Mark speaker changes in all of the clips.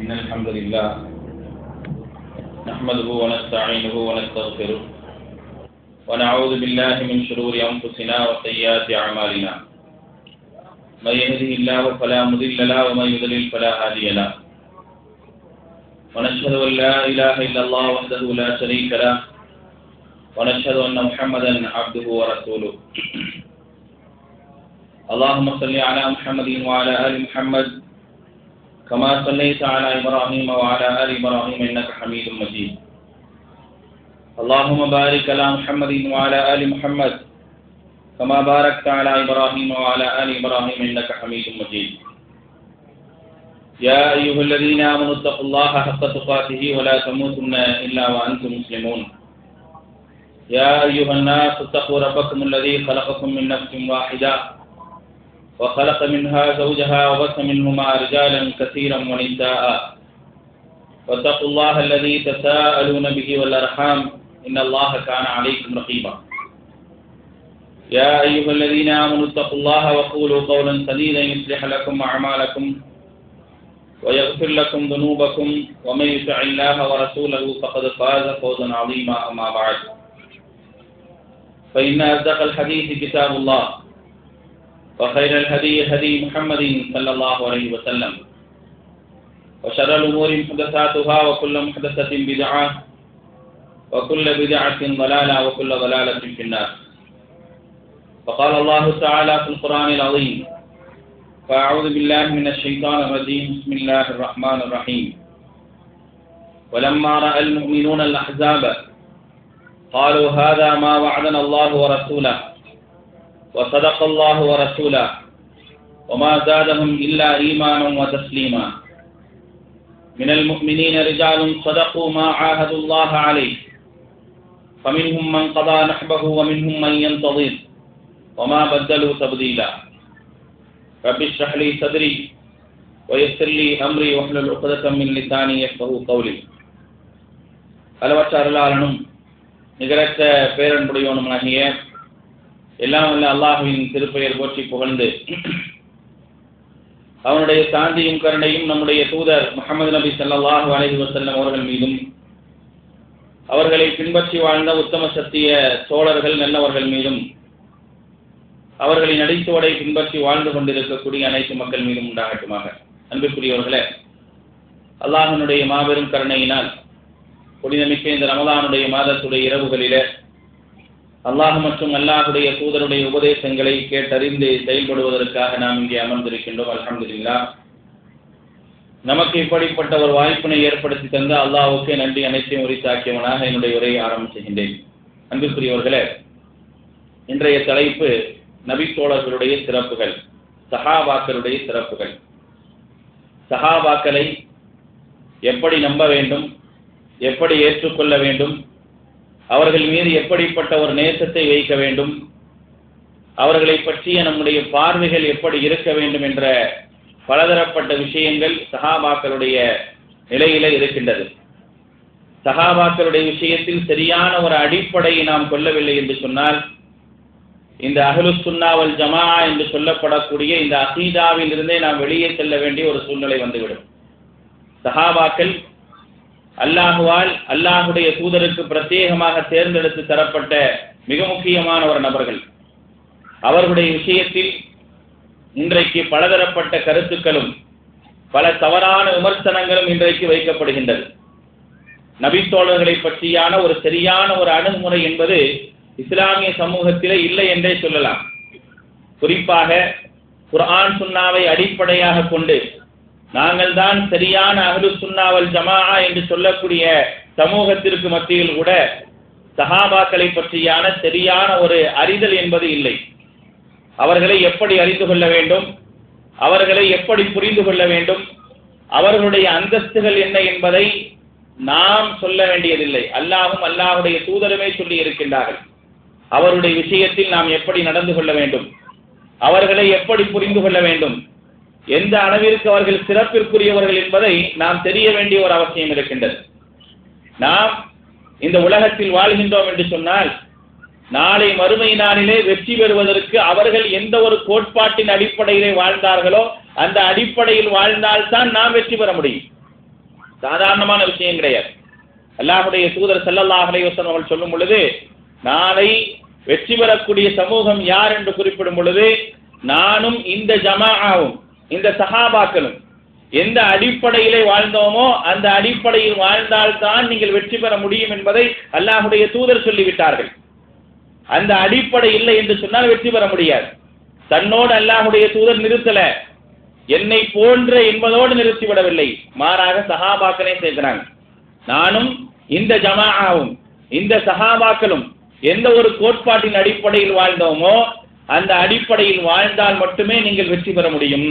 Speaker 1: إن الحمد لله نحمده ونستعينه ونستغفره ونعوذ بالله من شرور أنفسنا وسيئات أعمالنا من يهده الله فلا مضل له ومن يضلل فلا هادي له ونشهد أن لا إله إلا الله وحده لا شريك له ونشهد أن محمدا عبده ورسوله اللهم صل على محمد وعلى آل محمد كما صليت على إبراهيم وعلى آل إبراهيم إنك حميد مجيد اللهم بارك على محمد وعلى آل محمد كما باركت على إبراهيم وعلى آل إبراهيم إنك حميد مجيد يا أيها الذين آمنوا اتقوا الله حق تقاته ولا تموتن إلا وأنتم مسلمون يا أيها الناس اتقوا ربكم الذي خلقكم من نفس واحدة وخلق منها زوجها وبث منهما رجالا كثيرا ونساء واتقوا الله الذي تساءلون به والأرحام إن الله كان عليكم رقيبا يا أيها الذين آمنوا اتقوا الله وقولوا قولا سديدا يصلح لكم أعمالكم ويغفر لكم ذنوبكم ومن يطع الله ورسوله فقد فاز فوزا عظيما أما بعد فإن أصدق الحديث كتاب الله وخير الهدي هدي محمد صلى الله عليه وسلم وشر الأمور محدثاتها وكل محدثة بدعة وكل بدعة ضلالة وكل ضلالة في النار فقال الله تعالى في القرآن العظيم فأعوذ بالله من الشيطان الرجيم بسم الله الرحمن الرحيم ولما رأى المؤمنون الأحزاب قالوا هذا ما وعدنا الله ورسوله وصدق الله ورسوله وما زادهم إلا إيمانا وتسليما من المؤمنين رجال صدقوا ما عاهدوا الله عليه فمنهم من قضى نحبه ومنهم من ينتظر وما بدلوا تبديلا رب اشرح لي صدري ويسر لي أمري واحلل عقدة من لساني يفقهوا قولي அளவற்ற அருளாளனும் நிகரற்ற பேரன்புடையவனுமாகிய எல்லாம் வல்ல அல்லாஹ்வின் திருப்பெயர் போற்றி புகழ்ந்து அவனுடைய சாந்தியும் கருணையும் நம்முடைய தூதர் முஹம்மது நபி ஸல்லல்லாஹு அலைஹி வஸல்லம் அவர்கள் மீதும் அவர்களை பின்பற்றி வாழ்ந்த உத்தம சத்திய தோழர்கள் நல்லவர்கள் மீதும் அவர்களின் அடிச்சுவடை பின்பற்றி வாழ்ந்து கொண்டிருக்கக்கூடிய அனைத்து மக்கள் மீதும் உண்டாகட்டுமாக. அன்புக்குரியவர்களே, அல்லாஹ்வினுடைய மாபெரும் கருணையினால் புனிதமிக்க இந்த ரமலானுடைய மாதத்துடைய இரவுகளிலே அல்லாஹ் மற்றும் அல்லாஹுடைய தூதருடைய உபதேசங்களை கேட்டறிந்து செயல்படுவதற்காக நாம் இங்கே அமர்ந்திருக்கின்றோம். அல்ஹம்துலில்லாஹ். நமக்கு இப்படிப்பட்ட ஒரு வாய்ப்பினை ஏற்படுத்தி தந்த அல்லாஹ்வுக்கே நன்றி அனைத்தையும் உரித்தாக்கியவனாக என்னுடைய உரையை ஆரம்பிக்கின்றேன். அன்புக்குரியவர்களே, இன்றைய தலைப்பு நபி தோழர்களுடைய சிறப்புகள், சஹாபாக்களுடைய சிறப்புகள். சஹாபாக்களை எப்படி நம்ப வேண்டும், எப்படி ஏற்றுக்கொள்ள வேண்டும், அவர்கள் மீது எப்படிப்பட்ட ஒரு நேசத்தை வைக்க வேண்டும், அவர்களை பற்றிய நம்முடைய பார்வைகள் எப்படி இருக்க வேண்டும் என்ற பலதரப்பட்ட விஷயங்கள் சஹாபாக்களுடைய நிலையில இருக்கின்றது. சஹாபாக்களுடைய விஷயத்தில் சரியான ஒரு அடிப்படையை நாம் கொள்ளவில்லை என்று சொன்னால் இந்த அஹ்லுஸ் சுன்னா வல் ஜமாஅ என்று சொல்லப்படக்கூடிய இந்த அகீதாவில் இருந்தே நாம் வெளியே செல்ல வேண்டிய ஒரு சூழ்நிலை வந்துவிடும். சஹாபாக்கள் அல்லாஹுவால் அல்லாஹுடைய தூதருக்கு பிரத்யேகமாக தேர்ந்தெடுத்து தரப்பட்ட மிக முக்கியமான ஒரு நபர்கள். அவர்களுடைய விஷயத்தில் இன்றைக்கு பலதரப்பட்ட கருத்துக்களும் பல தவறான விமர்சனங்களும் இன்றைக்கு வைக்கப்படுகின்றது. நபித்தோழர்களை பற்றியான ஒரு சரியான ஒரு அணுகுமுறை என்பது இஸ்லாமிய சமூகத்திலே இல்லை என்றே சொல்லலாம். குறிப்பாக குர்ஆன் சுன்னாவை அடிப்படையாக கொண்டு நாங்கள் தான் சரியான அஹ்லுஸ் சுன்னா வல் ஜமாஅ என்று சொல்லக்கூடிய சமூகத்திற்கு மத்தியில் கூட சஹாபாக்களை பற்றியான சரியான ஒரு அறிதல் என்பது இல்லை. அவர்களை எப்படி அறிந்து கொள்ள வேண்டும், அவர்களை எப்படி புரிந்து கொள்ள வேண்டும், அவர்களுடைய அந்தஸ்துகள் என்ன என்பதை நாம் சொல்ல வேண்டியதில்லை. அல்லாஹும் அல்லாஹுடைய தூதருமே சொல்லி இருக்கின்றார்கள். அவருடைய விஷயத்தில் நாம் எப்படி நடந்து கொள்ள வேண்டும், அவர்களை எப்படி புரிந்து கொள்ள வேண்டும், எந்த அளவிற்கு அவர்கள் சிறப்பிற்குரியவர்கள் என்பதை நாம் தெரிய வேண்டிய ஒரு அவசியம் இருக்கின்றது. நாம் இந்த உலகத்தில் வாழ்கின்றோம் என்று சொன்னால் நாளை மறுமை நாளிலே வெற்றி பெறுவதற்கு அவர்கள் எந்த ஒரு கோட்பாட்டின் அடிப்படையிலே வாழ்ந்தார்களோ அந்த அடிப்படையில் வாழ்ந்தால்தான் நாம் வெற்றி பெற முடியும். சாதாரணமான விஷயம் கிடையாது. அல்லாஹ்வுடைய தூதர் ஸல்லல்லாஹு அலைஹி வஸல்லம் அவர்கள் சொல்லும் பொழுது, நாளை வெற்றி பெறக்கூடிய சமூகம் யார் என்று குறிப்பிடும் பொழுது, நானும் இந்த ஜமாஅவும் இந்த சஹாபாக்களும் எந்த அடிப்படையிலே வாழ்ந்தோமோ அந்த அடிப்படையில் வாழ்ந்தால்தான் நீங்கள் வெற்றி பெற முடியும் என்பதை அல்லாஹ்வுடைய தூதர் சொல்லிவிட்டார்கள். அந்த அடிப்படை இல்லை என்று சொன்னால் வெற்றி பெற முடியாது. தன்னோடு அல்லாஹ்வுடைய தூதர் நிறுத்தல, என்னை போன்ற என்பதோடு நிறுத்திவிடவில்லை, மாறாக சஹாபாக்களே சேர்க்கிறாங்க. நானும் இந்த ஜமாஅவும் இந்த சஹாபாக்களும் எந்த ஒரு கோட்பாட்டின் அடிப்படையில் வாழ்ந்தோமோ அந்த அடிப்படையில் வாழ்ந்தால் மட்டுமே நீங்கள் வெற்றி பெற முடியும்,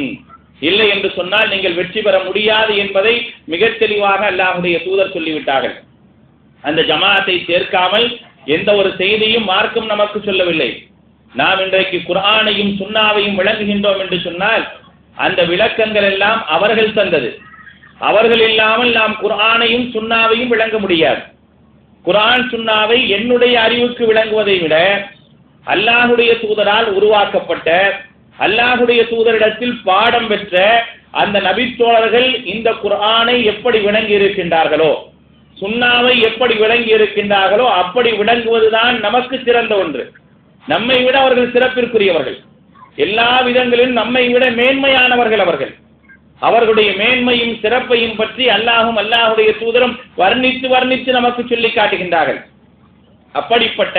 Speaker 1: இல்லை என்று சொன்னால் நீங்கள் வெற்றி பெற முடியாது என்பதை மிக தெளிவாக அல்லாஹ்வுடைய தூதர் சொல்லிவிட்டார்கள். அந்த ஜமாஅத்தை சேர்க்காமல் எந்த ஒரு செய்தியும் மார்க்கம் நமக்கு சொல்லவில்லை. நாம் இன்றைக்கு குர்ஆனையும் சுன்னாவையும் விளங்குகின்றோம் என்று சொன்னால் அந்த விளக்கங்கள் எல்லாம் அவர்கள் தந்தது. அவர்கள் இல்லாமல் நாம் குர்ஆனையும் சுன்னாவையும் விளங்க முடியாது. குர்ஆன் சுன்னாவை என்னுடைய அறிவுக்கு விளங்குவதை விட அல்லாஹ்வுடைய தூதரால் உருவாக்கப்பட்ட, அல்லாஹ்வுடைய தூதரிடத்தில் பாடம் பெற்ற அந்த நபித்தோழர்கள் இந்த குர்ஆனை எப்படி விளங்கி இருக்கின்றார்களோ, சுன்னாவை எப்படி விளங்கி இருக்கின்றார்களோ அப்படி விளங்குவதுதான் நமக்கு சிறந்த ஒன்று. நம்மை விட அவர்கள் சிறப்பிற்குரியவர்கள், எல்லா விதங்களிலும் நம்மை விட மேன்மையானவர்கள் அவர்கள். அவர்களுடைய மேன்மையும் சிறப்பையும் பற்றி அல்லாஹும் அல்லாஹ்வுடைய தூதரும் வர்ணித்து நமக்கு சொல்லி காட்டுகின்றார்கள். அப்படிப்பட்ட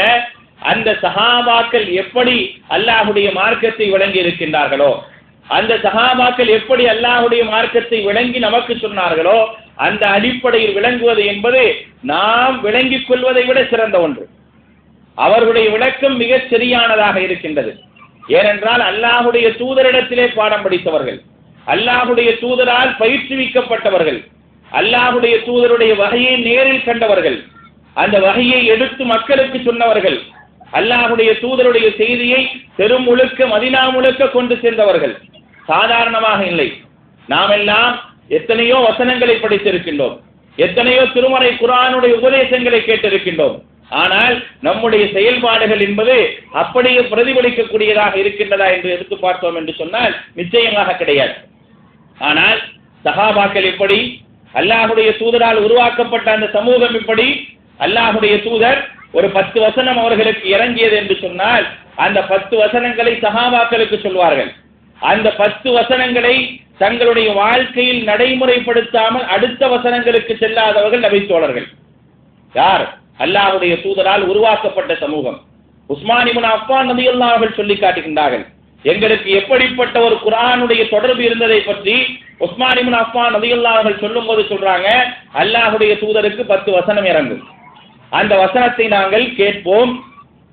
Speaker 1: அந்த சஹாபாக்கள் எப்படி அல்லாஹ்வுடைய மார்க்கத்தை விளங்கி இருக்கின்றார்களோ, அந்த சஹாபாக்கள் எப்படி அல்லாஹ்வுடைய மார்க்கத்தை விளங்கி நமக்கு சொன்னார்களோ அந்த அடிப்படையில் விளங்குவது என்பது நாம் விளங்கிக் கொள்வதை விட சிறந்த ஒன்று. அவர்களுடைய விளக்கம் மிகச் சரியானதாக இருக்கின்றது. ஏனென்றால் அல்லாஹ்வுடைய தூதரிடத்திலே பாடம் படித்தவர்கள், அல்லாஹ்வுடைய தூதரால் பயிற்றுவிக்கப்பட்டவர்கள், அல்லாஹ்வுடைய தூதருடைய வகையை நேரில் கண்டவர்கள், அந்த வகையை எடுத்து மக்களுக்கு சொன்னவர்கள், அல்லாஹ்வுடைய தூதருடைய செய்தியை தெரு முழுக்க மதீனா முழுக்க கொண்டு சென்றவர்கள். சாதாரணமாக இல்லை. நாம் எல்லாம் எத்தனையோ வசனங்களை படித்திருக்கின்றோம், எத்தனையோ திருமறை குர்ஆனுடைய உபதேசங்களை கேட்டிருக்கின்றோம். ஆனால் நம்முடைய செயல்பாடுகள் என்பது அப்படியே பிரதிபலிக்கக்கூடியதாக இருக்கின்றதா என்று எடுத்து பார்த்தோம் என்று சொன்னால் நிச்சயமாக கிடையாது. ஆனால் சஹாபாக்கள் எப்படி, அல்லாஹ்வுடைய தூதரால் உருவாக்கப்பட்ட அந்த சமூகம் இப்படி, அல்லாஹ்வுடைய தூதர் ஒரு 10 வசனம் அவர்களுக்கு இறங்கியது என்று சொன்னால் அந்த 10 வசனங்களை சஹாபாக்களுக்கு சொல்வார்கள். அந்த 10 வசனங்களை தங்களுடைய வாழ்க்கையில் நடைமுறைப்படுத்தாமல் அடுத்த வசனங்களுக்கு செல்லாதவர்கள் நபித்தோழர்கள். யார்? அல்லாஹ்வுடைய தூதரால் உருவாக்கப்பட்ட சமூகம். உஸ்மான் இப்னு அஃபான் ரலியல்லாஹு அன்ஹு சொல்லி காட்டுகின்றார்கள், எங்களுக்கு எப்படிப்பட்ட ஒரு குர்ஆனுடைய தொடர்பு இருந்ததை பற்றி உஸ்மான் இப்னு அஃபான் ரலியல்லாஹு அன்ஹு சொல்லும்போது சொல்றாங்க, அல்லாஹ்வுடைய தூதருக்கு 10 வசனம் இறங்கும், அந்த வசனத்தை நாங்கள் கேட்போம்,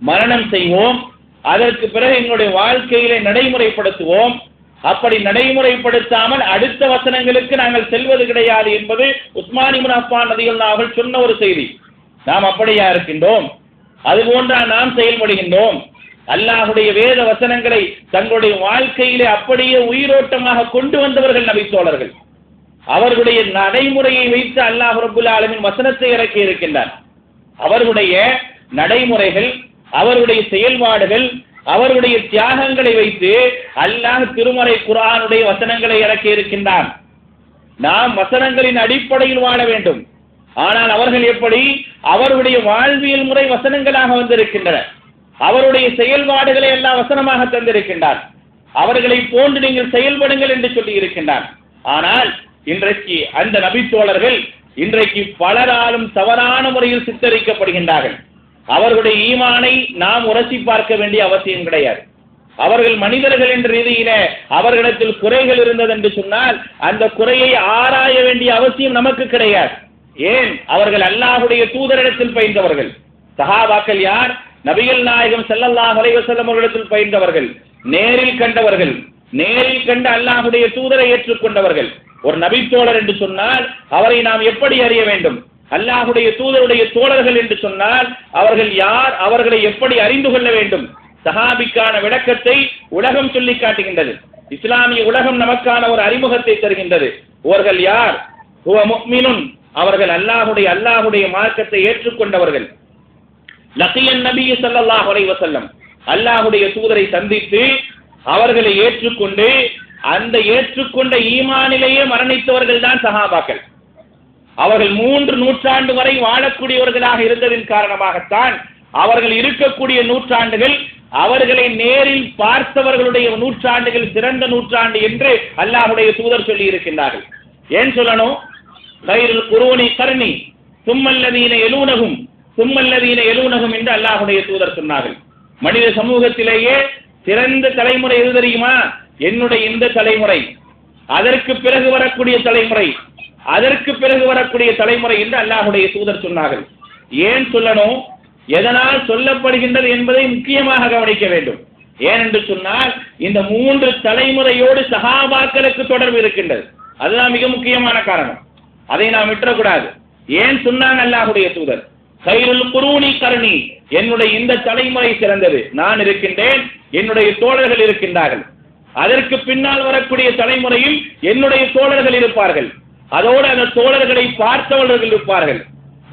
Speaker 1: மரணம் செய்வோம், அதற்கு பிறகு எங்களுடைய வாழ்க்கையிலே நடைமுறைப்படுத்துவோம். அப்படி நடைமுறைப்படுத்தாமல் அடுத்த வசனங்களுக்கு நாங்கள் செல்வது கிடையாது என்பது உஸ்மான் இப்னு அஃபான் ரலியல்லாஹு அன்ஹு சொன்ன ஒரு செய்தி. நாம் அப்படியா இருக்கின்றோம்? அதுபோன்றா நாம் செயல்படுகின்றோம்? அல்லாஹ்வுடைய வேத வசனங்களை தங்களுடைய வாழ்க்கையிலே அப்படியே உயிரோட்டமாக கொண்டு வந்தவர்கள் நபித்தோழர்கள். அவர்களுடைய நடைமுறையை வைத்து அல்லாஹ் ரப்புல் ஆலமீன் வசனத்தை இறக்கி இருக்கின்றார். அவர்களுடைய நடைமுறைகள், அவர்களுடைய செயல்பாடுகள், அவர்களுடைய தியாகங்களை வைத்து அல்லாஹ் திருமறை குர்ஆனுடைய வசனங்களை இறக்கி இருக்கின்றான். நாம் வசனங்களின் அடிப்படையில் வாழ வேண்டும். ஆனால் அவர்கள் எப்படி? அவருடைய வாழ்வியல் முறை வசனங்களாக வந்திருக்கின்றன, அவருடைய செயல்பாடுகளை எல்லாம் வசனமாக தந்திருக்கின்றார். அவர்களை போன்று நீங்கள் செயல்படுங்கள் என்று சொல்லி இருக்கின்றார். ஆனால் இன்றைக்கு அந்த நபித்தோழர்கள் இன்றைக்கு பலராலும் தவறான முறையில் சித்தரிக்கப்படுகின்றார்கள். அவர்களுடைய ஈமானை நாம் உரசி பார்க்க வேண்டிய அவசியம் கிடையாது. அவர்கள் மனிதர்கள் என்ற ரீதியில அவர்களிடத்தில் குறைகள் இருந்தது என்று சொன்னால் அந்த குறையை ஆராய வேண்டிய அவசியம் நமக்கு கிடையாது. ஏன்? அவர்கள் அல்லாஹ்வுடைய தூதரிடத்தில் பயின்றவர்கள். சஹாபாக்கள் யார்? நபிகள் நாயகம் ஸல்லல்லாஹு அலைஹி வஸல்லம் அவர்களிடத்தில் பயின்றவர்கள், நேரில் கண்டவர்கள், நேரில் கண்ட அல்லாஹ்வுடைய தூதரை ஏற்றுக்கொண்டவர்கள். ஒரு நபித்தோழர் என்று சொன்னால் அவரை நாம் எப்படி அறிய வேண்டும்? அல்லாஹ்வுடைய தூதருடைய தோழர்கள் என்று சொன்னால் அவர்கள் யார், அவர்களை எப்படி அறிந்து கொள்ள வேண்டும்? சஹாபிக்கான விளக்கத்தை உலகம் சொல்லி காட்டுகின்றது. இஸ்லாமிய உலகம் நமக்கான ஒரு அறிமுகத்தை தருகின்றது. அவர்கள் யார்? ஹுவ முஃமினுன், அவர்கள் அல்லாஹ்வுடைய மார்க்கத்தை ஏற்றுக்கொண்டவர்கள். லகியன் நபி ஸல்லல்லாஹு அலைஹி வஸல்லம், அல்லாஹ்வுடைய தூதரை சந்தித்து அவர்களை ஏற்றுக்கொண்டு அந்த ஏற்றுக்கொண்ட ஈமானிலேயே மரணித்தவர்கள் தான் சஹாபாக்கள். அவர்கள் 3 நூற்றாண்டு வரை வாழக்கூடியவர்களாக இருந்ததின் காரணமாகத்தான் அவர்கள் இருக்கக்கூடிய நூற்றாண்டுகள் அவர்களை நேரில் பார்த்தவர்களுடைய நூற்றாண்டுகள் சிறந்த நூற்றாண்டு என்று அல்லாஹ்வுடைய தூதர் சொல்லி இருக்கின்றார்கள். ஏன் சொல்லணும்? கைருல் குரூனி கர்னி சும்மல்லதீன எலூனகும் என்று அல்லாஹ்வுடைய தூதர் சொன்னார்கள். மனித சமூகத்திலேயே சிறந்த தலைமுறை எது தெரியுமா? என்னுடைய இந்த தலைமுறை, அதற்கு பிறகு வரக்கூடிய தலைமுறை, அதற்கு பிறகு வரக்கூடிய தலைமுறை என்று அல்லாஹ்வுடைய தூதர் சொன்னார்கள். ஏன் சொல்லணும்? எதனால் சொல்லப்படுகின்றது என்பதை முக்கியமாக கவனிக்க வேண்டும். ஏனென்று சொன்னால் இந்த 3 தலைமுறையோடு சஹாபாக்களுக்கு தொடர்பு இருக்கின்றது. அதுதான் மிக முக்கியமான காரணம். அதை நாம் விட்டுறக்கூடாது. ஏன் சொன்னாங்க அல்லாஹ்வுடைய தூதர்? கைருல் குரூனி கர்னி, என்னுடைய இந்த தலைமுறை சிறந்தது. நான் இருக்கின்றேன், என்னுடைய தோழர்கள் இருக்கின்றார்கள். அதற்கு பின்னால் வரக்கூடிய தலைமுறையில் என்னுடைய தோழர்கள் இருப்பார்கள். அதோடு அந்த தோழர்களை பார்த்தவர்கள் இருப்பார்கள்.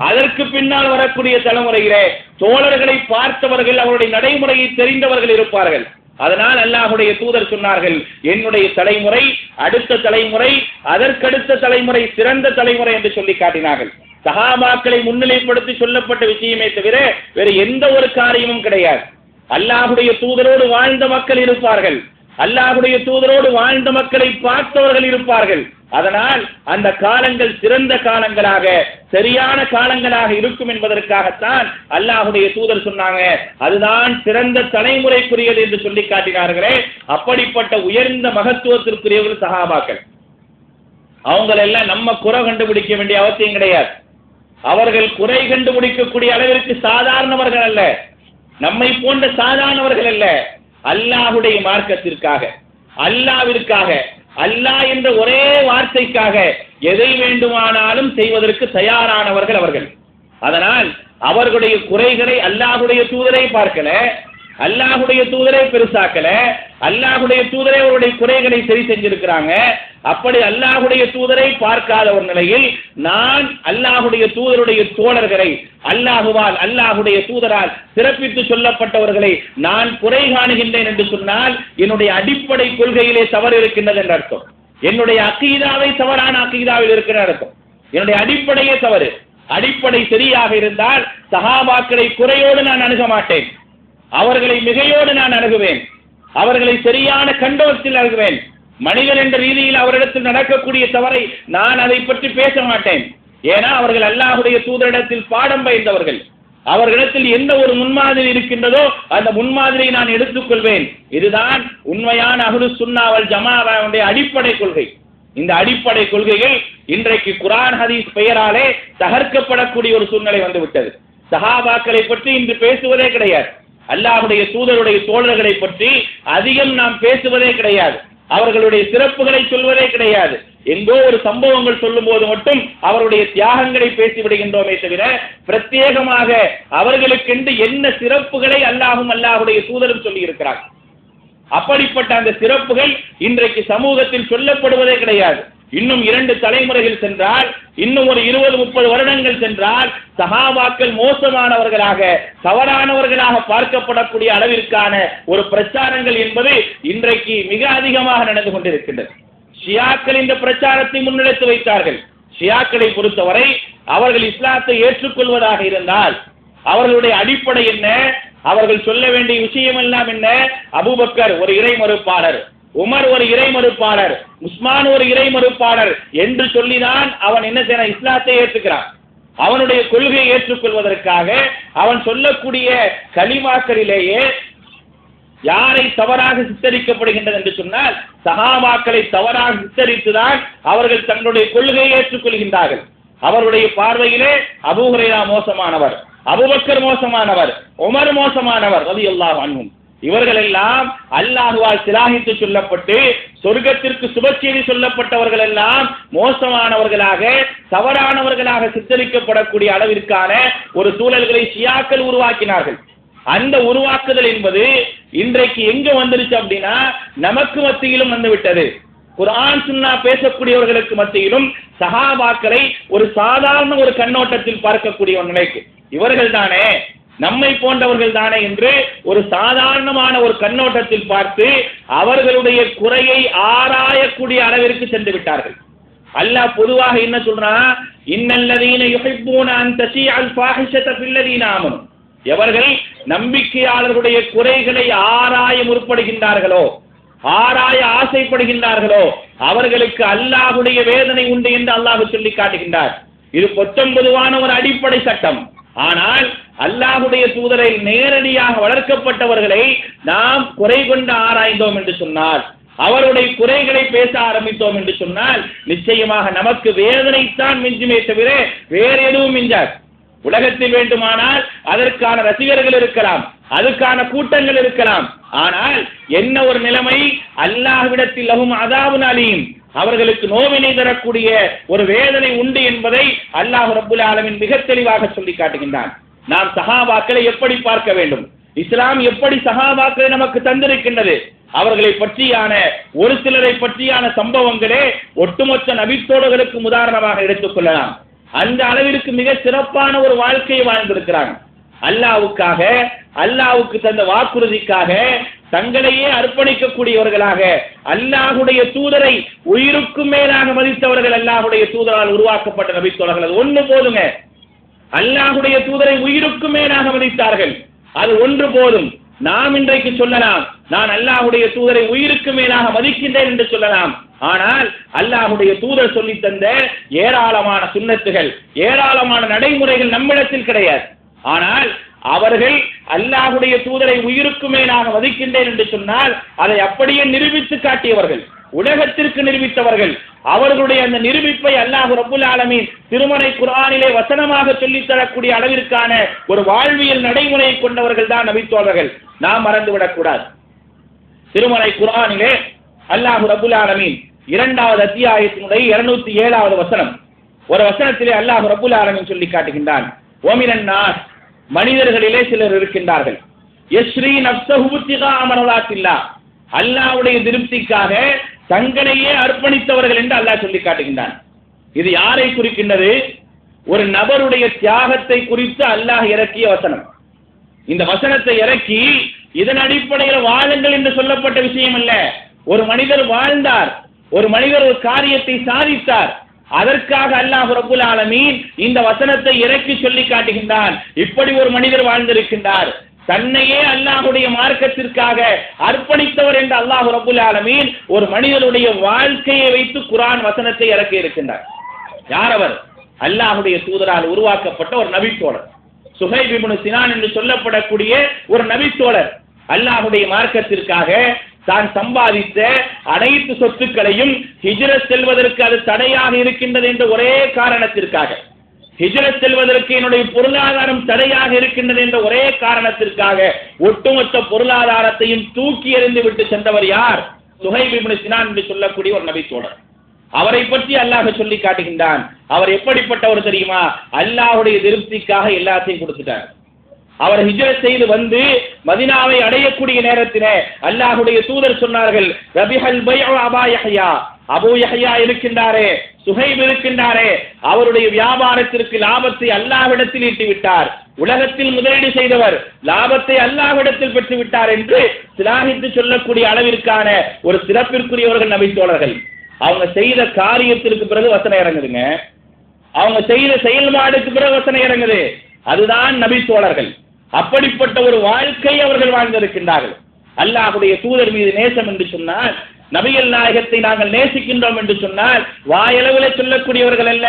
Speaker 1: அதற்கு பின்னால் வரக்கூடிய தலைமுறையிலே தோழர்களை பார்த்தவர்கள், அவருடைய நடைமுறையை தெரிந்தவர்கள் இருப்பார்கள். அதனால் அல்லாஹ்வுடைய தூதர் சொன்னார்கள், என்னுடைய தலைமுறை, அடுத்த தலைமுறை, அதற்கடுத்த தலைமுறை சிறந்த தலைமுறை என்று சொல்லி காட்டினார்கள். சஹாபாக்களை முன்னிலைப்படுத்தி சொல்லப்பட்ட விஷயமே தவிர வேறு எந்த ஒரு காரியமும் கிடையாது. அல்லாஹ்வுடைய தூதரோடு வாழ்ந்த மக்கள் இருப்பார்கள், அல்லாஹ்வுடைய தூதரோடு வாழ்ந்த மக்களை பார்த்தவர்கள் இருப்பார்கள். அதனால் அந்த காலங்கள் சிறந்த காலங்களாக, சரியான காலங்களாக இருக்கும் என்பதற்காகத்தான் அல்லாஹ்வுடைய தூதர் சொன்னாங்க, அதுதான் சிறந்த தலைமுறைக்குரியது என்று சொல்லி காட்டினார்களே. அப்படிப்பட்ட உயர்ந்த மகத்துவத்திற்குரியவர்கள் சஹாபாக்கள். அவங்களெல்லாம் நம்ம குறை கண்டுபிடிக்க வேண்டிய அவசியம் கிடையாது. அவர்கள் குறை கண்டுபிடிக்கக்கூடிய அளவிற்கு சாதாரணவர்கள் அல்ல, நம்மை போன்ற சாதாரணவர்கள் அல்ல. அல்லாஹ்வுடைய மார்க்கத்திற்காக, அல்லாஹ்விற்காக, அல்லாஹ் என்ற ஒரே வார்த்தைக்காக எதை வேண்டுமானாலும் செய்வதற்கு தயாரானவர்கள் அவர்கள். அதனால் அவர்களுடைய குறைகளை அல்லாஹ்வுடைய தூதரை பார்க்கல, அல்லாஹ்வுடைய தூதரை பெருசாக்கல, அல்லாஹ்வுடைய தூதரை அவருடைய குறைகளை சரி செஞ்சிருக்கிறாங்க. அப்படி அல்லாஹ்வுடைய தூதரை பார்க்காத ஒரு நிலையில் நான் அல்லாஹ்வுடைய தூதருடைய தோழர்களை, அல்லாஹுவால் அல்லாஹ்வுடைய தூதரால் சிறப்பித்து சொல்லப்பட்டவர்களை நான் குறை காணுகின்றேன் என்று சொன்னால் என்னுடைய அடிப்படை கொள்கையிலே தவறு இருக்கின்றது என்ற அர்த்தம். என்னுடைய அகீதாவை தவறான அகீதாவில் இருக்கிற அர்த்தம். என்னுடைய அடிப்படையே தவறு. அடிப்படை சரியாக இருந்தால் சஹாபாக்களை குறையோடு நான் அணுக மாட்டேன், அவர்களை மிகையோடு நான் அணுகுவேன், அவர்களை சரியான கண்டோத்தில் அணுகுவேன். மனிதன் என்ற ரீதியில் அவரிடத்தில் நடக்கக்கூடிய தவறை நான் அதை பற்றி பேச மாட்டேன். ஏன்னா அவர்கள் அல்லாஹ்வுடைய தூதரிடத்தில் பாடம் பயின்றவர்கள். அவர்களிடத்தில் எந்த ஒரு முன்மாதிரி இருக்கின்றதோ அந்த முன்மாதிரியை நான் எடுத்துக்கொள்வேன். இதுதான் உண்மையான அஹ்லுஸ் சுன்னா வல் ஜமாஅவுடைய அடிப்படை கொள்கை. இந்த அடிப்படை கொள்கைகள் இன்றைக்கு குர்ஆன் ஹதீஸ் பெயராலே தகர்க்கப்படக்கூடிய ஒரு சூழ்நிலை வந்துவிட்டது. சஹாபாக்களை பற்றி இன்று பேசுவதே கிடையாது. அல்லாஹ்வுடைய தூதருடைய தோழர்களை பற்றி அதிகம் நாம் பேசுவதே கிடையாது. அவர்களுடைய சிறப்புகளை சொல்வதே கிடையாது. எங்கோ ஒரு சம்பவங்கள் சொல்லும் போது மட்டும் அவருடைய தியாகங்களை பேசிவிடுகின்றோமே தவிர பிரத்யேகமாக அவர்களுக்கென்று என்ன சிறப்புகளை அல்லாஹும் அல்லாஹ்வுடைய தூதரும் சொல்லி இருக்கிறார். அப்படிப்பட்ட அந்த சிறப்புகள் இன்றைக்கு சமூகத்தில் சொல்லப்படுவதே கிடையாது. இன்னும் 2 தலைமுறைகள் சென்றால், இன்னும் ஒரு 20-30 வருடங்கள் சென்றால் சஹாபாக்கள் மோசமானவர்களாக, தவறானவர்களாக பார்க்கப்படக்கூடிய அளவிற்கான ஒரு பிரச்சாரங்கள் என்பது இன்றைக்கு மிக அதிகமாக நடந்து கொண்டிருக்கின்றது. ஷியாக்கள் இந்த பிரச்சாரத்தை முன்னெடுத்து வைத்தார்கள். ஷியாக்களை பொறுத்தவரை அவர்கள் இஸ்லாத்தை ஏற்றுக்கொள்வதாக இருந்தால் அவர்களுடைய அடிப்படை என்ன, அவர்கள் சொல்ல வேண்டிய விஷயம் எல்லாம் என்ன? அபூபக்கர் ஒரு இறை மறுப்பாளர், உமர் ஒரு இறை மறுப்பாளர், உஸ்மான் ஒரு இறை மறுப்பாளர் என்று சொல்லிதான் அவன் என்ன செய்யறான்? இஸ்லாத்தை ஏற்றுக்கிறான். அவனுடைய கொள்கையை ஏற்றுக்கொள்வதற்காக அவன் சொல்லக்கூடிய கலிமாக்களிலேயே யாரை தவறாக சித்தரிக்கப்படுகின்றது என்று சொன்னால் சஹாபாக்களை தவறாக சித்தரித்துதான் அவர்கள் தங்களுடைய கொள்கையை ஏற்றுக்கொள்கின்றார்கள். அவருடைய பார்வையிலே அபூ ஹுரைரா மோசமானவர், அபூபக்கர் மோசமானவர், உமர் மோசமானவர் ரலியல்லாஹு அன்ஹும். இவர்கள் எல்லாம் அல்லாஹ்வால் சிலாகித்து சொல்லப்பட்டு சொர்க்கத்திற்கு சுபச்செய்தி சொல்லப்பட்டவர்கள் எல்லாம் மோசமானவர்களாக, தவறானவர்களாக சித்தரிக்கப்படக்கூடிய அளவிற்கான ஒரு சூழல்களை ஷியாக்கள் உருவாக்கினார்கள். அந்த உருவாக்குதல் என்பது இன்றைக்கு எங்க வந்துருச்சு அப்படின்னா நமக்கு மத்தியிலும் வந்துவிட்டது. குர்ஆன் சுன்னா பேசக்கூடியவர்களுக்கு மத்தியிலும் சஹாபாக்களை ஒரு சாதாரண ஒரு கண்ணோட்டத்தில் பார்க்கக்கூடிய ஒரு நிலைக்கு, இவர்கள் தானே, நம்மை போன்றவர்கள் தானே என்று ஒரு சாதாரணமான ஒரு கண்ணோட்டத்தில் பார்த்து அவர்களுடைய குறையை ஆராயக்கூடிய அளவிற்கு சென்று விட்டார்கள். அல்லாஹ் பொதுவாக என்ன சொல்றான்? இன்னல்லதீன யுஹிப்பூன அன் தஷீஅல் ஃபாஹிஷத ஃபில்லதீன ஆமனு. எவர்கள் நம்பிக்கையாளர்களுடைய குறைகளை ஆராய முற்படுகின்றார்களோ, ஆராய ஆசைப்படுகின்றார்களோ, அவர்களுக்கு அல்லாஹ்வுடைய வேதனை உண்டு என்று அல்லாஹ் சொல்லி காட்டுகின்றார். இது பொதுவான ஒரு அடிப்படை சட்டம். ஆனால் அல்லாஹ்வுடைய தூதரை நேரடியாக வளர்க்கப்பட்டவர்களை நாம் குறை கொண்டு ஆராய்ந்தோம் என்று சொன்னால், அவருடைய குறைகளை பேச ஆரம்பித்தோம் என்று சொன்னால், நிச்சயமாக நமக்கு வேதனைத்தான் மிஞ்சுமே தவிர வேறு எதுவும் மிஞ்சாது. உலகத்தில் வேண்டுமானால் அதற்கான ரசிகர்கள் இருக்கலாம், அதுக்கான கூட்டங்கள் இருக்கலாம். ஆனால் என்ன ஒரு நிலைமை? அல்லாஹ்விடத்தில் லஹும் அஸாபுன் அலீம், அவர்களுக்கு நோவினை தரக்கூடிய ஒரு வேதனை உண்டு என்பதை அல்லாஹ் ரப்புல் ஆலமீன் மிக தெளிவாக சொல்லி காட்டுகின்றான். நாம் சஹாபாக்களை எப்படி பார்க்க வேண்டும்? இஸ்லாம் எப்படி சஹாபாக்களை நமக்கு தந்திருக்கின்றது? அவர்களை பற்றியான ஒரு சிலரை பற்றியான சம்பவங்களே ஒட்டுமொத்த நபித்தோழர்களுக்கு உதாரணமாக எடுத்துக்கொள்ளலாம். அந்த அளவிற்கு மிக சிறப்பான ஒரு வாழ்க்கையை வாழ்ந்திருக்கிறாங்க. அல்லாஹ்வுக்காக, அல்லாஹ்வுக்கு தந்த வாக்குறுதிக்காக தங்களையே அர்ப்பணிக்கக்கூடியவர்களாக, அல்லாஹ்வுடைய தூதரை உயிருக்கு மேலாக மதித்தவர்கள். அல்லாஹ்வுடைய தூதரால் உருவாக்கப்பட்ட நபித்தோழர்கள். அது ஒன்று போதுங்க. அல்லாஹ்வுடைய தூதரை உயிருக்கு மேலாக மதித்தார்கள். அது ஒன்று போதும். நாம் இன்றைக்கு சொல்லலாம், நான் அல்லாஹ்வுடைய தூதரை உயிருக்கு மேலாக மதிக்கின்றேன் என்று சொல்லலாம். ஆனால் அல்லாஹ்வுடைய தூதர் சொல்லி தந்த ஏராளமான சுன்னத்துகள், ஏராளமான நடைமுறைகள் நம்மிடத்தில் கிடையாது. ஆனால் அவர்கள் அல்லாஹ்வுடைய தூதரை உயிருக்கு மேலாக மதிக்கின்றேன் என்று சொன்னால் அதை அப்படியே நிரூபித்து காட்டியவர்கள், உலகத்திற்கு நிரூபித்தவர்கள். அவர்களுடைய அந்த நிரூபிப்பை அல்லாஹ் ரப்புல் ஆலமீன் திருமறை குர்ஆனிலே வசனமாக சொல்லித் தரக்கூடிய அளவிற்கான ஒரு வாழ்வியல் நடைமுறையை கொண்டவர்கள் தான் நபித்தோழர்கள். நாம் மறந்துவிடக் கூடாது. திருமறை குர்ஆனிலே அல்லாஹ் ரப்புல் ஆலமீன் 2வது அத்தியாயத்தினுடைய 207வது வசனம், ஒரு வசனத்திலே அல்லாஹ் ரப்புல் ஆலமீன் சொல்லி காட்டுகின்றான். ஓமினன் நாஸ், மனிதர்களிலே சிலர் இருக்கின்றார்கள், யஸ்ரீ நஃப்ஸஹு இப்திகா அமரலாத்தில்லா, அல்லாஹ்வுடைய திருப்திக்காக தங்களையே அர்ப்பணித்தவர்கள் என்று அல்லாஹ் சொல்லி காட்டுகின்றான். இது யாரை குறிக்கின்றது? ஒரு நபருடைய தியாகத்தை குறித்து அல்லாஹ் இறக்கிய வசனம். இந்த வசனத்தை இறக்கி இதன் அடிப்படையில் வாழுங்கள் என்று சொல்லப்பட்ட விஷயம் அல்ல. ஒரு மனிதர் வாழ்ந்தார், ஒரு மனிதர் ஒரு காரியத்தை சாதித்தார், அதற்காக அல்லாஹ் ரப்புல் ஆலமீன் இந்த வசனத்தை இறக்கி சொல்லி காட்டுகின்றான். இப்படி ஒரு மனிதர் வாழ்ந்திருக்கின்றார், தன்னையே அல்லாஹ்வுடைய மார்க்கத்திற்காக அர்ப்பணித்தவர் என்று அல்லாஹ் ரப்புல் ஆலமீன் ஒரு மனிதனுடைய வாழ்க்கையை வைத்து குர்ஆன் வசனத்தை இறக்கி இருக்கின்றார். யார் அவர்? அல்லாஹ்வுடைய தூதரால் உருவாக்கப்பட்ட ஒரு நபித்தோழர், சுஹைப் இப்னு சினான் என்று சொல்லப்படக்கூடிய ஒரு நபித்தோழர். அல்லாஹ்வுடைய மார்க்கத்திற்காக தான் சம்பாதித்த அனைத்து சொத்துக்களையும் ஹிஜ்ரத் செல்வதற்கு அது தடையாக இருக்கின்றது என்ற ஒரே காரணத்திற்காக, ஹிஜ்ரத் செல்வதற்கு என்னுடைய பொருளாதாரம் தடையாக இருக்கின்றது என்ற ஒரே காரணத்திற்காக ஒட்டுமொத்த பொருளாதாரத்தையும் தூக்கி எறிந்து விட்டு சென்றவர் யார்? சுஹைப் இப்னு சினான் என்று சொல்லக்கூடிய ஒரு நபித்தோழர். அவரை பற்றி அல்லாஹ் சொல்லி காட்டுகின்றான். அவர் எப்படிப்பட்டவர் தெரியுமா? அல்லாஹ்வுடைய திருப்திக்காக எல்லாத்தையும் கொடுத்துட்டார். அவர் ஹிஜ்ரத் செய்து வந்து மதீனாவை அடையக்கூடிய நேரத்திலே அல்லாஹ்வுடைய தூதர் சொன்னார்கள், ரபிஹல் பைஅ அபா யஹ்யா, அபூ யஹ்யா இருக்கின்றாரே, சுஹைப் இருக்கின்றாரே, அவருடைய வியாபாரத்திற்கு லாபத்தை அல்லாஹ்விடத்தில் ஈட்டி விட்டார். உலகத்தில் முதலீடு செய்தவர் லாபத்தை அல்லாஹ்விடத்தில் பெற்று விட்டார் என்று சிலாகித்து சொல்லக்கூடிய அளவிற்கான ஒரு சிறப்பிற்குரியவர்கள் நபித்தோழர்கள். அவங்க செய்த காரியத்திற்கு பிறகு வசனம் இறங்குதுங்க. அவங்க செய்த செயல்பாடுக்கு பிறகு வசனம் இறங்குது. அதுதான் நபித்தோழர்கள். அப்படிப்பட்ட ஒரு வாழ்க்கை அவர்கள் வாழ்ந்திருக்கின்றார்கள். அல்லாஹ்வுடைய தூதர் மீது நேசம் என்று சொன்னால், நபிகள் நாயகத்தை நாங்கள் நேசிக்கின்றோம் என்று சொன்னால் வாயளவில் சொல்லக்கூடியவர்கள் அல்ல,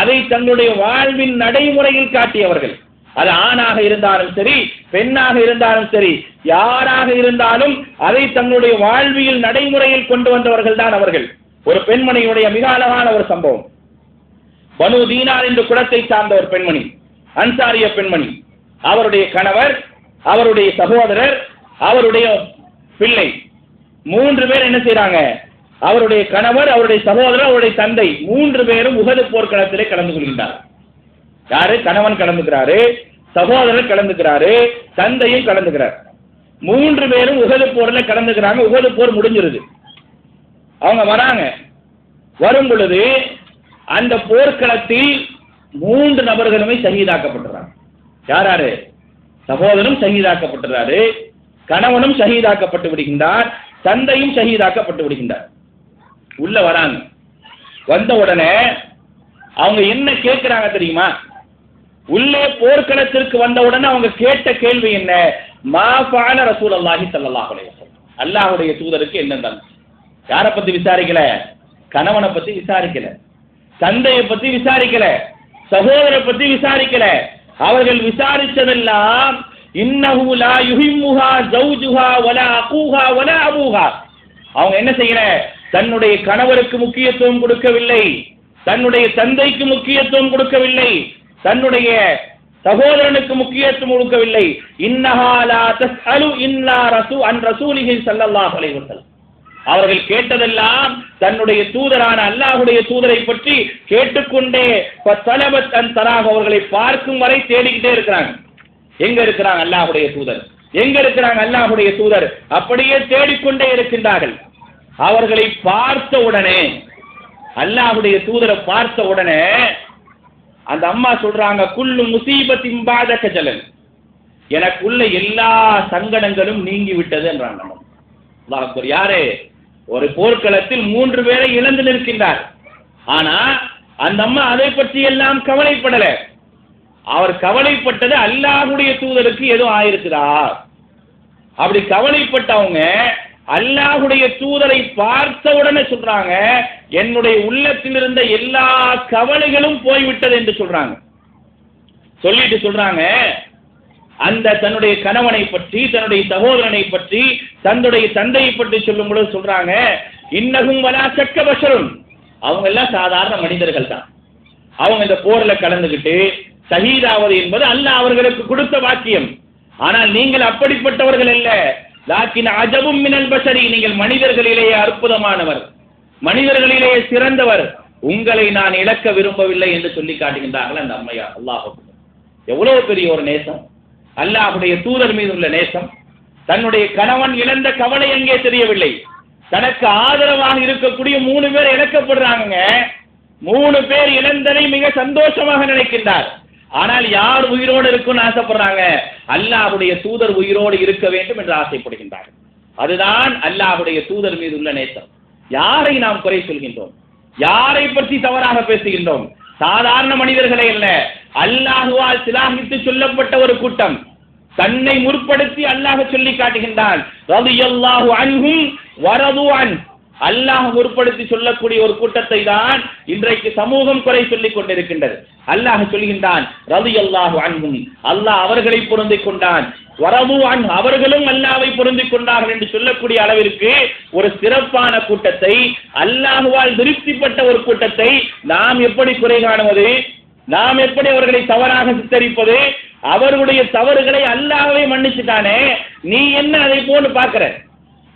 Speaker 1: அதை தங்களுடைய வாழ்வின் நடைமுறையில் காட்டியவர்கள். அது ஆணாக இருந்தாலும் சரி, பெண்ணாக இருந்தாலும் சரி, யாராக இருந்தாலும் அதை தங்களுடைய வாழ்வியல் நடைமுறையில் கொண்டு வந்தவர்கள் தான் அவர்கள். ஒரு பெண்மணியுடைய மிக அழகான ஒரு சம்பவம். பனு தீனார் என்ற குலத்தை சார்ந்த ஒரு பெண்மணி, அன்சாரிய பெண்மணி. அவருடைய கணவர், அவருடைய சகோதரர், அவருடைய பிள்ளை, 3 பேர் என்ன செய்றாங்க? அவருடைய கணவர், அவருடைய சகோதரர், அவருடைய தந்தை 3 பேரும் உஹது போர்க்களத்திலே கலந்து கொள்கின்றார். யாரு? கணவன் கலந்துக்கிறாரு, சகோதரர் கலந்துக்கிறாரு, தந்தையும் கலந்துக்கிறார். 3 பேரும் உஹது போர்ல கலந்துக்கிறாங்க. உஹது போர் முடிஞ்சிருது. அவங்க வராங்க. வரும் பொழுது அந்த போர்க்களத்தில் 3 நபர்களுமே ஷஹீதாக்கப்பட்டுறாங்க. யாராரு? சகோதரனும் ஷஹீதாக்கப்பட்டுறாரு, கணவனும் ஷஹீதாக்கப்பட்டு விடுகின்றார், தந்தையும் ஷஹீதாக்கப்பட்டு விடுகின்றார். உள்ள வராங்க. வந்த உடனே அவங்க என்ன கேட்கிறாங்க தெரியுமா? உள்ளே போர்க்களத்திற்கு வந்த உடனே அவங்க கேட்ட கேள்வி என்ன? மா ஃபஅல ரசூலுல்லாஹி ஸல்லல்லாஹு அலைஹி வஸல்லம், அல்லாஹ்வுடைய தூதருக்கு என்ன நடந்துச்சு? யாரை பத்தி விசாரிக்கல? கணவனை பத்தி விசாரிக்கல, தந்தையை பத்தி விசாரிக்கல, சகோதரரை பத்தி விசாரிக்கல. அவர்கள் விசாரிச்சதெல்லாம் இன்னஹு லா யுஹிம்முஹா ஜௌஜுஹா வலா அகூஹா வலா அபூஹா. அவங்க என்ன செய்யல? தன்னுடைய கணவருக்கு முக்கியத்துவம் கொடுக்கவில்லை, தன்னுடைய தந்தைக்கு முக்கியத்துவம் கொடுக்கவில்லை, தன்னுடைய சகோதரனுக்கு முக்கியத்துவம் கொடுக்கவில்லை. இன்னஹா லா தஸ்அலு இல்லா அன் ரசூலிஹி ஸல்லல்லாஹு அலைஹி வஸல்லம். அவர்கள் கேட்டதெல்லாம் தன்னுடைய தூதரான அல்லாஹ்வுடைய தூதரை பற்றி கேட்டுக்கொண்டே ஃபதலபத் அன் தராஹ், அவர்களை பார்க்கும் வரை தேடிக்கிட்டே இருக்கிறாங்க. எங்க இருக்கிறாங்க அல்லாஹ்வுடைய தூதர், எங்க இருக்கிறாங்க அல்லாஹ்வுடைய தூதர், அப்படியே தேடிக்கொண்டே இருக்கின்றார்கள். அவர்களை பார்த்த உடனே, அல்லாஹ்வுடைய தூதரை பார்த்த உடனே அந்த அம்மா சொல்றாங்க, குல்லு முசீபத்தின் பாதக ஜலல், எனக்குள்ள எல்லா சங்கடங்களும் நீங்கி விட்டது என்றாங்க. அல்லாஹ் அக்பர். யாரு? ஒரு போர்க்களத்தில் 3 பேரை இழந்து நிற்கின்றார். ஆனா அந்த அம்மா அதை பற்றி எல்லாம் கவலைப்படல. அவர் கவலைப்பட்டது அல்லாஹ்வுடைய தூதருக்கு எதுவும் ஆயிருக்குதா. அப்படி கவலைப்பட்டவங்க அல்லாஹ்வுடைய தூதரை பார்த்த உடனே சொல்றாங்க, என்னுடைய உள்ளத்தில் இருந்த எல்லா கவலைகளும் போய்விட்டது என்று சொல்றாங்க. சொல்லிட்டு சொல்றாங்க, அந்த தன்னுடைய கணவனை பற்றி, தன்னுடைய சகோதரனை பற்றி, தன்னுடைய தந்தையை பற்றி சொல்லும் பொழுது சொல்றாங்க, இன்னகும் வலா சக்க பஷரும், அவங்க எல்லாம் சாதாரண மனிதர்கள் தான். அவங்க இந்த போர்ல கலந்துகிட்டு ஷஹீதாவது என்பது அல்லாஹ் அவர்களுக்கு கொடுத்த வாக்கியம். ஆனால் நீங்கள் அப்படிப்பட்டவர்கள் அல்ல. லாக்கின் அஜபும் மினல் பஷரி, நீங்கள் மனிதர்களிலேயே அற்புதமானவர், மனிதர்களிலேயே சிறந்தவர், உங்களை நான் இழக்க விரும்பவில்லை என்று சொல்லி காட்டுகின்றார்கள் அந்த அம்மையார். அல்லாஹ் எவ்வளவு பெரிய ஒரு நேசம், அல்லாஹ்வுடைய தூதர் மீது உள்ள நேசம். தன்னுடைய கணவன் இழந்த கவலை எங்கே தெரியவில்லை. தனக்கு ஆதரவாக இருக்கக்கூடிய 3 பேர் இழக்கப்படுறாங்க. 3 பேர் இழந்ததை மிக சந்தோஷமாக நினைக்கின்றார். ஆனால் யார் உயிரோடு இருக்குன்னு ஆசைப்படுறாங்க? அல்லாஹ்வுடைய தூதர் உயிரோடு இருக்க வேண்டும் என்று ஆசைப்படுகின்றார். அதுதான் அல்லாஹ்வுடைய தூதர் மீது உள்ள நேசம். யாரை நாம் குறை சொல்கின்றோம்? யாரை பற்றி தவறாக பேசுகின்றோம்? சாதாரண மனிதர்களே அல்ல, அல்லாஹுவால் சிலாகித்து சொல்லப்பட்ட ஒரு கூட்டம். தன்னை முற்படுத்தி அல்லாஹ் சொல்லி காட்டுகின்றான், ரலியல்லாஹு அன்ஹும் வரது அன். அல்லாஹ் முற்படுத்தி சொல்லக்கூடிய ஒரு கூட்டத்தை தான் இன்றைக்கு சமூகம் குறை சொல்லிக் கொண்டிருக்கின்றது. அல்லாஹ் சொல்கின்றான், ரலியல்லாஹு அன்ஹும், அல்லாஹ் அவர்களை பொருந்திக் கொண்டான், வரது அன், அவர்களும் அல்லாஹ்வை பொருந்திக் கொண்டார்கள் என்று சொல்லக்கூடிய அளவிற்கு ஒரு சிறப்பான கூட்டத்தை, அல்லாஹுவால் திருப்திப்பட்ட ஒரு கூட்டத்தை நாம் எப்படி குறை காணுவது? நாம் எப்படி அவர்களை தவறாக சித்தரிப்பது? அவர்களுடைய தவறுகளை அல்லாஹ்வே மன்னிச்சுட்டானே, நீ என்ன அதை போன்று பார்க்கிற?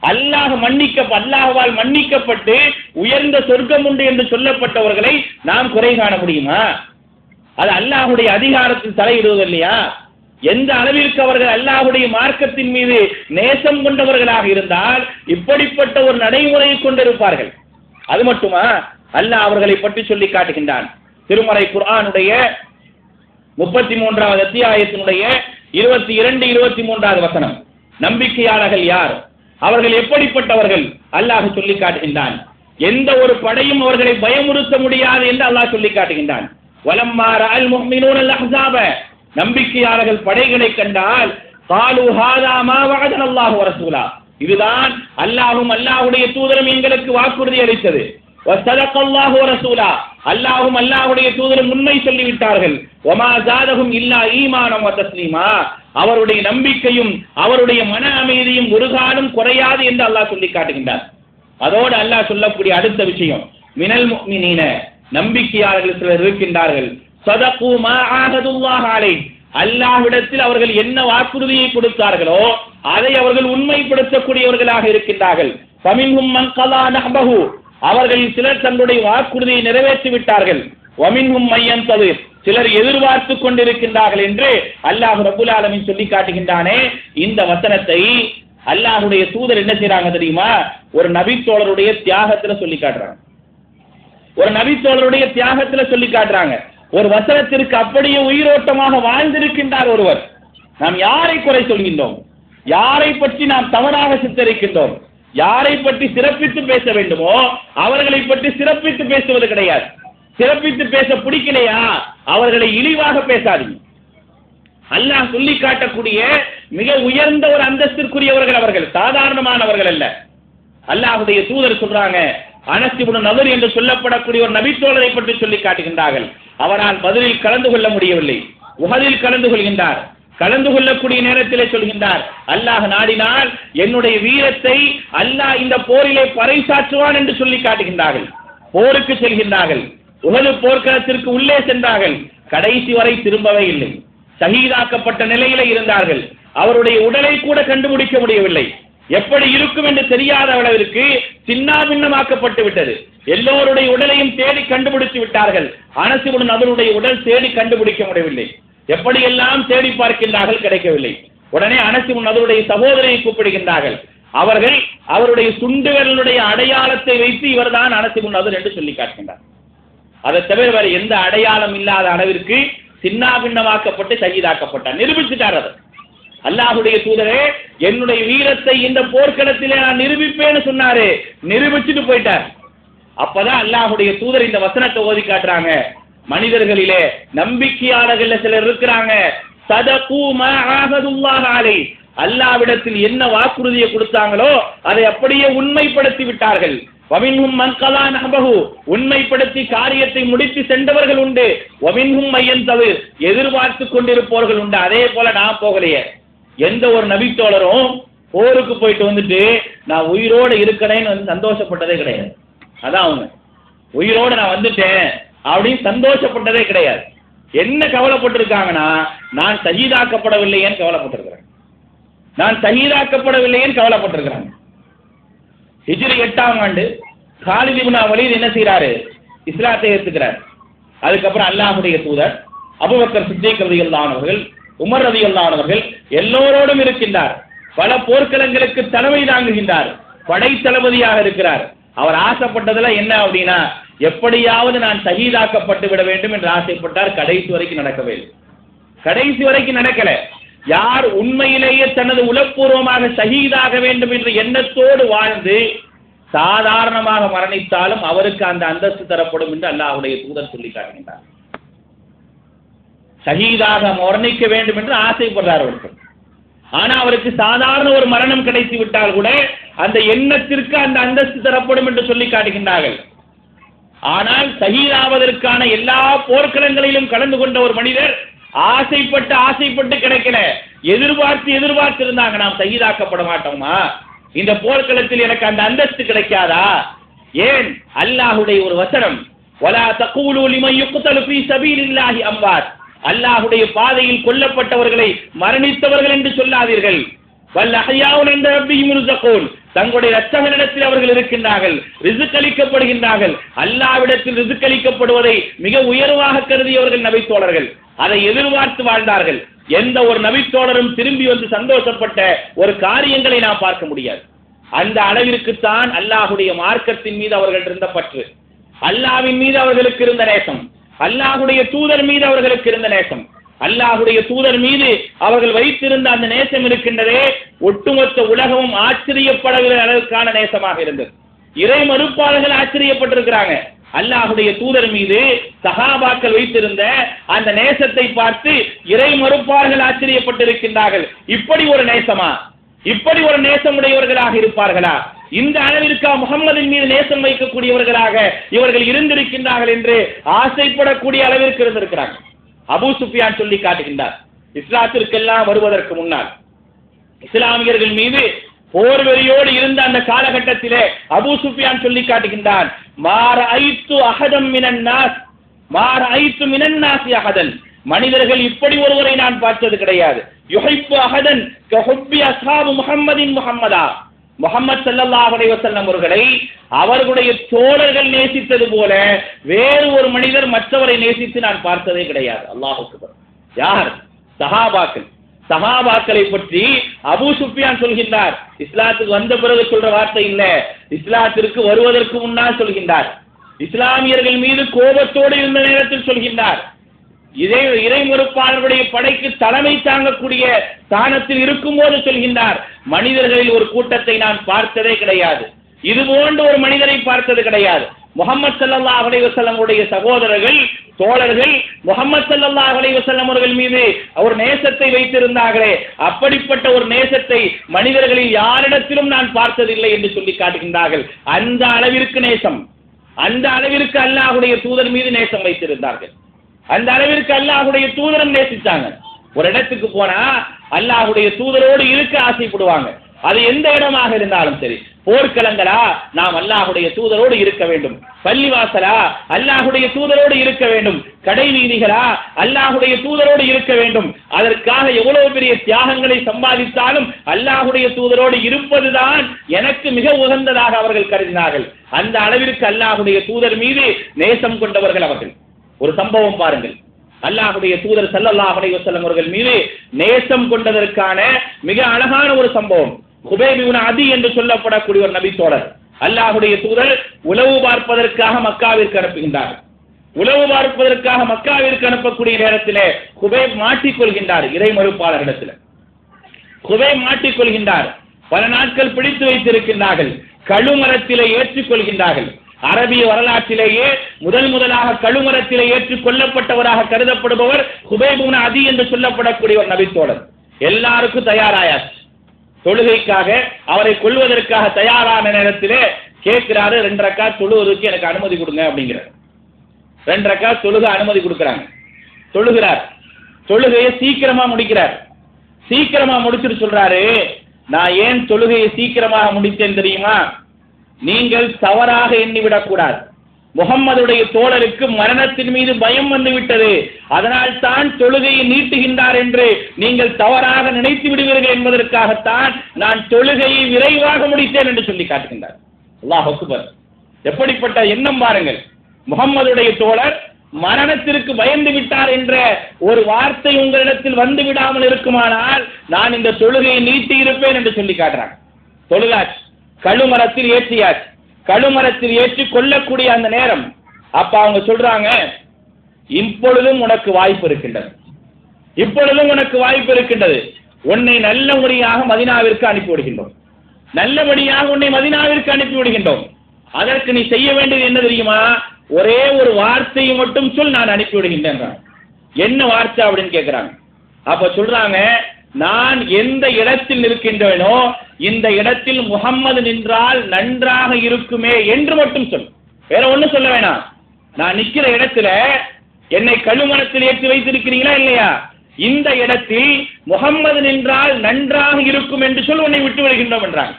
Speaker 1: அல்லாஹ்வால் மன்னிக்கப்பட்டு உயர்ந்த சொர்க்கம் உண்டு என்று சொல்லப்பட்டவர்களை நாம் குறை காண முடியுமா? அது அல்லாஹ்வுடைய அதிகாரத்தில் தலையிடுவது இல்லையா? எந்த அளவிற்கு அவர்கள் அல்லாஹ்வுடைய மார்க்கத்தின் மீது நேசம் கொண்டவர்களாக இருந்தால் இப்படிப்பட்ட ஒரு நடைமுறையை கொண்டிருப்பார்கள். அது மட்டுமா, அல்லாஹ் அவர்களை பற்றி சொல்லி காட்டுகின்றான். திருமறை குர்ஆனுடைய 33வது அத்தியாயத்தினுடைய 22, 23வது வசனம். நம்பிக்கையாளர்கள் யார், அவர்கள் எப்படிப்பட்டவர்கள் அல்லாஹ் சொல்லி காட்டுகின்றான். எந்த ஒரு படையும் அவர்களை பயமுறுத்த முடியாது என்று அல்லாஹ் சொல்லி காட்டுகின்றான். வலம்மா ரஅல் முஃமினூனல் அஹ்ஸாப, நம்பிக்கையாளர்கள் படைகளை கண்டால் காலு ஹாதா மா வஅதன அல்லாஹு வ ரசூலா, இதுதான் அல்லாஹ்வும் அல்லாஹ்வுடைய தூதரும் எங்களுக்கு வாக்குறுதி அளித்தது. வஸதகல்லாஹு வ ரசூலா, அல்லாஹ்வும் அல்லாஹ்வுடைய தூதரும் உண்மை சொல்லிவிட்டார்கள். வமா ஜாதஹும் இல்லா ஈமானம் வ தஸ்லீமா, அவருடைய நம்பிக்கையும் அவருடைய மன அமைதியும் ஒரு காலம் குறையாது என்று அல்லாஹ் சொல்லி காட்டுகின்றார். அதோடு அல்லாஹ் சொல்லக்கூடிய அடுத்த விஷயம், மினல் முஃமினீன, நம்பிக்கையாளர்கள் சிலர் இருக்கின்றார்கள், ஸதகு மா ஆஹதுல்லாஹ் அலைஹி, அல்லாஹ்விடத்தில் அவர்கள் என்ன வாக்குறுதியை கொடுத்தார்களோ அதை அவர்கள் உண்மைப்படுத்தக்கூடியவர்களாக இருக்கின்றார்கள். ஃபமின்ஹும் மன் கலா நஹ்பஹு, அவர்களில் சிலர் தங்களுடைய வாக்குறுதியை நிறைவேற்றி விட்டார்கள். வமின்ஹும் மையன்ததிர், சிலர் எதிர்பார்த்து கொண்டிருக்கின்றார்கள் என்று அல்லாஹ் ரப்பல் ஆலமீன் சொல்லி காட்டுகின்றானே. இந்த வசனத்தை அல்லாஹ்வுடைய தூதர் என்ன செய்றாங்க தெரியுமா? ஒரு நபித்தோழருடைய தியாகத்துல சொல்லி காட்டுறாங்க. ஒரு நபித்தோழருடைய தியாகத்துல சொல்லி காட்டுறாங்க. ஒரு வசனத்திற்கு அப்படியே உயிரோட்டமாக வாழ்ந்திருக்கின்றார் ஒருவர். நாம் யாரை குறை சொல்கின்றோம்? யாரை பற்றி நாம் தவறாக சித்தரிக்கின்றோம்? யாரை பற்றி சிறப்பித்து பேச வேண்டுமோ அவர்களை பற்றி சிறப்பித்து பேசுவது கிடையாது. சிறப்பித்து பேச பிடிக்கலையா அவர்களை இழிவாக பேசாதீங்க. அல்லாஹ் சொல்லி காட்டக்கூடிய மிக உயர்ந்த ஒரு அந்தஸ்திற்குரியவர்கள் அவர்கள், சாதாரணமானவர்கள் அல்ல. அல்லாஹ்வுடைய தூதர் சொல்றாங்க, அனஸ் இப்னு நதர் என்று சொல்லப்படக்கூடிய ஒரு நபித்தோழரை பற்றி சொல்லி காட்டுகின்றார்கள். அவரால் பதிலில் கலந்து கொள்ள முடியவில்லை, உஹதில் கலந்து கொள்கின்றார். கலந்து கொள்ளக்கூடிய நேரத்திலே சொல்கின்றார், அல்லாஹ் நாடினால் என்னுடைய வீரத்தை அல்லாஹ் இந்த போரிலே பறைசாற்றுவான் என்று சொல்லி காட்டுகின்றார்கள். போருக்கு செல்கின்றார்கள், உஹது போர்க்களத்திற்கு உள்ளே சென்றார்கள். கடைசி வரை திரும்பவே இல்லை. ஷஹீதாக்கப்பட்ட நிலையிலே இருந்தார்கள். அவருடைய உடலை கூட கண்டுபிடிக்க முடியவில்லை. எப்படி இருக்கும் என்று தெரியாத அளவிற்கு சின்னாபின்னமாக்கப்பட்டு விட்டது. எல்லோருடைய உடலையும் தேடி கண்டுபிடித்து விட்டார்கள். அனஸ் இப்னு நதருடைய உடல் தேடி கண்டுபிடிக்க முடியவில்லை. எப்படியெல்லாம் தேடி பார்க்கின்றார்கள், கிடைக்கவில்லை. உடனே அனஸ் இப்னு நதருடைய சகோதரியை கூப்பிடுகின்றார்கள். அவர்கள் அவருடைய சுண்டுகளுடைய அடையாளத்தை வைத்து இவர்தான் அனஸ் இப்னு நதர் என்று சொல்லி காட்டுகின்றார். அதை தவிர வேறு எந்த அடையாளம் இல்லாத அளவிற்கு சின்னாபின்னமாக்கப்பட்டு ஷஹீதாக்கப்பட்டார். நிரூபிச்சுட்டார். அது அல்லாஹ்வுடைய தூதரே என்னுடைய வீரத்தை இந்த போர்க்களத்திலே நான் நிரூபிப்பேன்னு சொன்னாரு, நிரூபிச்சுட்டு போயிட்டார். அப்பதான் அல்லாஹ்வுடைய தூதர் இந்த வசனத்தை ஓதி காட்டுறாங்க. மனிதர்களிலே நம்பிக்கையாளர்கள் சிலர் இருக்கிறாங்க, சதகு மா ஆஹதுல்லாஹ் அலைஹி, அல்லாஹ்விடத்தில் என்ன வாக்குறுதியை கொடுத்தாங்களோ அதை அப்படியே உண்மைப்படுத்தி விட்டார்கள். வமின்ஹும் மன் கலா நஹபஹு, உண்மைப்படுத்தி காரியத்தை முடித்து சென்றவர்கள் உண்டு. வமின்ஹும் மையந்தவு, எதிர்பார்த்து கொண்டிருப்பவர்கள் உண்டு. அதே போல நான் போகலையே. எந்த ஒரு நபித்தோழரும் போருக்கு போயிட்டு வந்துட்டு நான் உயிரோடு இருக்கிறேன்னு வந்து சந்தோஷப்பட்டதே கிடையாது. அதான் அவங்க உயிரோடு நான் வந்துட்டேன் அப்படின்னு சந்தோஷப்பட்டதே கிடையாது. என்ன கவலைப்பட்டிருக்காங்கன்னா, நான் ஷஹீதாக்கப்படவில்லையேன்னு கவலைப்பட்டிருக்கிறேன், நான் ஷஹீதாக்கப்படவில்லையேன்னு கவலைப்பட்டிருக்கிறாங்க. ஹிஜ்ரி 8ஆம் ஆண்டு காலித் இப்னு வலீத் என்ன செய்யறாரு, இஸ்லாத்தை ஏற்றுக்கிறார். அதுக்கப்புறம் அல்லாஹ்வுடைய தூதர் அபூபக்கர் சித்திக் ரலியல்லாஹு அன்ஹு அவர்கள், உமர் ரலியல்லாஹு அன்ஹு அவர்கள் எல்லோரோடும் இருக்கின்றார். பல போர்க்களங்களுக்கு தலைமை தாங்குகின்றார், படை தளபதியாக இருக்கிறார். அவர் ஆசைப்பட்டதுல என்ன அப்படின்னா, எப்படியாவது நான் ஷஹீதாக்கப்பட்டு விட வேண்டும் என்று ஆசைப்பட்டார். கடைசி வரைக்கும் நடக்கவே இல்லை. கடைசி வரைக்கும் நடக்கல. யார் உண்மையிலேயே தனது உளப்பூர்வமாக ஷஹீதாக வேண்டும் என்ற எண்ணத்தோடு வாழ்ந்து சாதாரணமாக மரணித்தாலும் அவருக்கு அந்த அந்தஸ்து தரப்படும் என்று அல்லாஹ்வுடைய தூதர் சொல்லி காட்டுகின்றார். ஷஹீதாக மரணிக்க வேண்டும் என்று ஆசைப்படுறார் அவர்கள். ஆனா அவருக்கு சாதாரண ஒரு மரணம் கிடைத்து விட்டால் கூட அந்த எண்ணத்திற்கு அந்த அந்தஸ்து தரப்படும் என்று சொல்லி காட்டுகின்றார்கள். ஆனால் ஷஹீதாவதற்கான எல்லா போர்க்களங்களிலும் கலந்து கொண்ட ஒரு மனிதர் ஆசைப்பட்டு கிடைக்கல, எதிர்பார்த்து இருந்தாங்க, நாம் ஷஹீதாக்கப்பட மாட்டோமா, இந்த போர்க்களத்தில் எனக்கு அந்த அந்தஸ்து கிடைக்காதா? ஏன்? அல்லாஹ்வுடைய ஒரு வசனம், வலா தகூலு லிமன் யுக்தலு ஃபீ ஸபீலில்லாஹி அம்வாத், அல்லாஹ்வுடைய பாதையில் கொல்லப்பட்டவர்களை மரணித்தவர்கள் என்று சொல்லாதீர்கள். வல் அஹ்யாஉன் இன்த ரப்பிஹிம் யுர்ஸகூன், தங்களுடைய இரட்சகனிடத்தில் அவர்கள் இருக்கின்றார்கள், ரிஸ்க் அளிக்கப்படுகின்றார்கள். அல்லாஹ்விடத்தில் ரிஸ்க் அளிக்கப்படுவதை மிக உயர்வாக கருதியவர்கள் நபித்தோழர்கள். அதை எதிர்பார்த்து வாழ்ந்தார்கள். எந்த ஒரு நபித்தோழரும் திரும்பி வந்து சந்தோஷப்பட்ட ஒரு காரியங்களை நாம் பார்க்க முடியாது. அந்த அளவிற்குத்தான் அல்லாஹ்வுடைய மார்க்கத்தின் மீது அவர்கள் இருந்த பற்று, அல்லாஹ்வின் மீது அவர்களுக்கு இருந்த நேசம், அல்லாஹ்வுடைய தூதர் மீது அவர்களுக்கு இருந்த நேசம், அல்லாஹ்வுடைய தூதர் மீது அவர்கள் வைத்திருந்த அந்த நேசம் இருக்கின்றதே, ஒட்டுமொத்த உலகமும் ஆச்சரியப்படவில்லை அளவுக்கான நேசமாக இருந்தது. இறை மறுப்பாளர்கள் ஆச்சரியப்பட்டிருக்கிறாங்க. அல்லாஹ்வுடைய தூதர் மீது சஹாபாக்கள் வைத்திருந்த அந்த நேசத்தை பார்த்து இறை மறுப்பாளர்கள் ஆச்சரியப்பட்டிருக்கின்றார்கள். இப்படி ஒரு நேசமா, இப்படி ஒரு நேசமுடையவர்களாக இருப்பார்களா? இந்த அளவிற்கா முகம்மதின் மீது நேசம் வைக்கக்கூடியவர்களாக இவர்கள் இருந்திருக்கின்றார்கள் என்று ஆசைப்படக்கூடிய அளவிற்கு இருந்திருக்கிறாங்க. அபூ சுஃபியான் சொல்லி காட்டுகின்றார், இஸ்லாத்திற்கெல்லாம் வருவதற்கு முன்னால் இஸ்லாமியர்கள் மீது போர் வெறியோடு இருந்த அந்த காலகட்டத்திலே அபூ சுஃபியான் சொல்லி காட்டுகின்றான், மனிதர்கள் இப்படி ஒருவரை நான் பார்த்தது கிடையாது. யுஹிப்பு அஹதன் கஹுப்பி அஸ்ஹாபு முஹம்மதின் முஹம்மதா, முஹம்மது ஸல்லல்லாஹு அலைஹி வஸல்லம் அவர்களை அவர்களுடைய தோழர்கள் நேசித்தது போல வேறு ஒரு மனிதர் மற்றவரை நேசித்து நான் பார்த்ததே கிடையாது. அல்லாஹ் அக்பர். யார்? சஹாபாக்கள். சஹாபாக்களை பற்றி அபூ சுஃபியான் சொல்கின்றார். இஸ்லாத்துக்கு வந்த பிறகு சொல்ற வார்த்தை இல்ல, இஸ்லாத்திற்கு வருவதற்கு முன்னால் சொல்கின்றார். இஸ்லாமியர்கள் மீது கோபத்தோடு இருந்த நேரத்தில் சொல்கின்றார், இதே இறைமறுப்பாளர்களுடைய படைக்கு தலைமை தாங்கக்கூடிய ஸ்தானத்தில் இருக்கும்போது சொல்கின்றார், மனிதர்களில் ஒரு கூட்டத்தை நான் பார்த்ததே கிடையாது, இது போன்ற ஒரு மனிதரை பார்த்தது கிடையாது. முஹம்மது ஸல்லல்லாஹு அலைஹி வஸல்லம் உடைய சகோதரர்கள் தோழர்கள் முஹம்மது ஸல்லல்லாஹு அலைஹி வஸல்லம் அவர்கள் மீது ஒரு நேசத்தை வைத்திருந்தார்களே, அப்படிப்பட்ட ஒரு நேசத்தை மனிதர்களில் யாரிடத்திலும் நான் பார்த்ததில்லை என்று சொல்லி காட்டுகின்றார்கள். அந்த அளவிற்கு நேசம், அந்த அளவிற்கு அல்லாஹ்வுடைய தூதர் மீது நேசம் வைத்திருந்தார்கள். அந்த அளவிற்கு அல்லாஹ்வுடைய தூதரும் நேசித்தாங்க. ஒரு இடத்துக்கு போனா அல்லாஹ்வுடைய தூதரோடு இருக்க ஆசைப்படுவாங்க. அது எந்த இடமாக இருந்தாலும் சரி, போர்க்களங்களா நாம் அல்லாஹ்வுடைய தூதரோடு இருக்க வேண்டும், பள்ளிவாசலா அல்லாஹ்வுடைய தூதரோடு இருக்க வேண்டும், கடை வீதிகளா அல்லாஹ்வுடைய தூதரோடு இருக்க வேண்டும். அதற்காக எவ்வளவு பெரிய தியாகங்களை சம்பாதித்தாலும் அல்லாஹ்வுடைய தூதரோடு இருப்பதுதான் எனக்கு மிக உகந்ததாக அவர்கள் கருதினார்கள். அந்த அளவிற்கு அல்லாஹ்வுடைய தூதர் மீது நேசம் கொண்டவர்கள் அவர்கள். ஒரு சம்பவம் பாருங்கள், அல்லாஹ்வுடைய தூதர் ஸல்லல்லாஹு அலைஹி வஸல்லம் அவர்கள் மீது நேசம் கொண்டதற்கான மிக அழகான ஒரு சம்பவம். குபைப் இப்னு அதி என்று சொல்லப்படக்கூடிய ஒரு நபி தோழர் அல்லாஹ்வுடைய தூதர் உளவு பார்ப்பதற்காக மக்காவிற்கு அனுப்புகின்றார். உளவு பார்ப்பதற்காக மக்காவிற்கு அனுப்பக்கூடிய நேரத்திலே குபைப் மாட்டிக்கொள்கின்றார். இறை மறுப்பாளர்களிடத்தில் குபைப் மாட்டிக்கொள்கின்றார். பல நாட்கள் பிடித்து வைத்திருக்கின்றார்கள். கழுமரத்திலே ஏற்றுக்கொள்கின்றார்கள். அரபிய வரலாற்றிலேயே முதலாக கழுமரத்திலே ஏற்றுக் கொள்ளப்பட்டவராக கருதப்படுபவர் குபைப் இப்னு அதி என்று சொல்லப்படக்கூடிய ஒரு நபி தோழர். எல்லாருக்கும் தயாராயாச்சு. தொழுகைக்காக அவரை கொல்வதற்காக தயாரான நேரத்திலே கேட்கிறாரு, 2 ரக்காத் தொழுவதற்கு எனக்கு அனுமதி கொடுங்க அப்படிங்கிறார். 2 ரக்காத் தொழுக அனுமதி கொடுக்கிறாங்க. தொழுகிறார். தொழுகையை சீக்கிரமா முடிக்கிறார். சீக்கிரமா முடிச்சுட்டு சொல்றாரு, நான் ஏன் தொழுகையை சீக்கிரமாக முடித்தேன் தெரியுமா? நீங்கள் தவறாக எண்ணிவிடக் கூடாது. முகம்மதுடைய தோழருக்கு மரணத்தின் மீது பயம் வந்து விட்டது, அதனால் தான் தொழுகையை நீட்டுகின்றார் என்று நீங்கள் தவறாக நினைத்து விடுவீர்கள் என்பதற்காகத்தான் நான் தொழுகையை விரைவாக முடித்தேன் என்று சொல்லி காட்டுகின்றார். அல்லாஹ் அக்பர். எப்படிப்பட்ட எண்ணம் பாருங்கள். முகம்மதுடைய தோழர் மரணத்திற்கு பயந்து விட்டார் என்ற ஒரு வார்த்தை உங்களிடத்தில் வந்து விடாமல் இருக்குமானால் நான் இந்த தொழுகையை நீட்டி இருப்பேன் என்று சொல்லி காட்டுறாங்க. தொழுகாச்சு, கழுமரத்தில் ஏற்றியாச்சு. கழுமரத்தில் ஏற்றி கொள்ளக்கூடிய அந்த நேரம் அப்ப அவங்க சொல்றாங்க, இப்பொழுதும் உனக்கு வாய்ப்பு இருக்கின்றது, இப்பொழுதும் உனக்கு வாய்ப்பு இருக்கின்றது. உன்னை நல்ல முறையாக மதீனாவிற்கு அனுப்பி விடுகின்றோம், நல்லபடியாக உன்னை மதீனாவிற்கு அனுப்பி விடுகின்றோம். அதற்கு நீ செய்ய வேண்டியது என்ன தெரியுமா? ஒரே ஒரு வார்த்தையை மட்டும் சொல், நான் அனுப்பி விடுகின்றேன். என்ன வார்த்தை அப்படின்னு கேட்கிறாங்க. அப்ப சொல்றாங்க, நான் எந்த இடத்தில் இருக்கின்றேனோ இந்த இடத்தில் முகம்மது நின்றால் நன்றாக இருக்குமே என்று மட்டும் சொல், வேற ஒண்ணும் சொல்ல வேணாம். நான் நிக்கிற இடத்துல என்னை கழுமரத்தில் ஏற்றி வைத்திருக்கிறீங்களா இல்லையா, இந்த இடத்தில் முகம்மது நின்றால் நன்றாக இருக்கும் என்று சொல், உன்னை விட்டு விடுகின்றோம் என்றாங்க.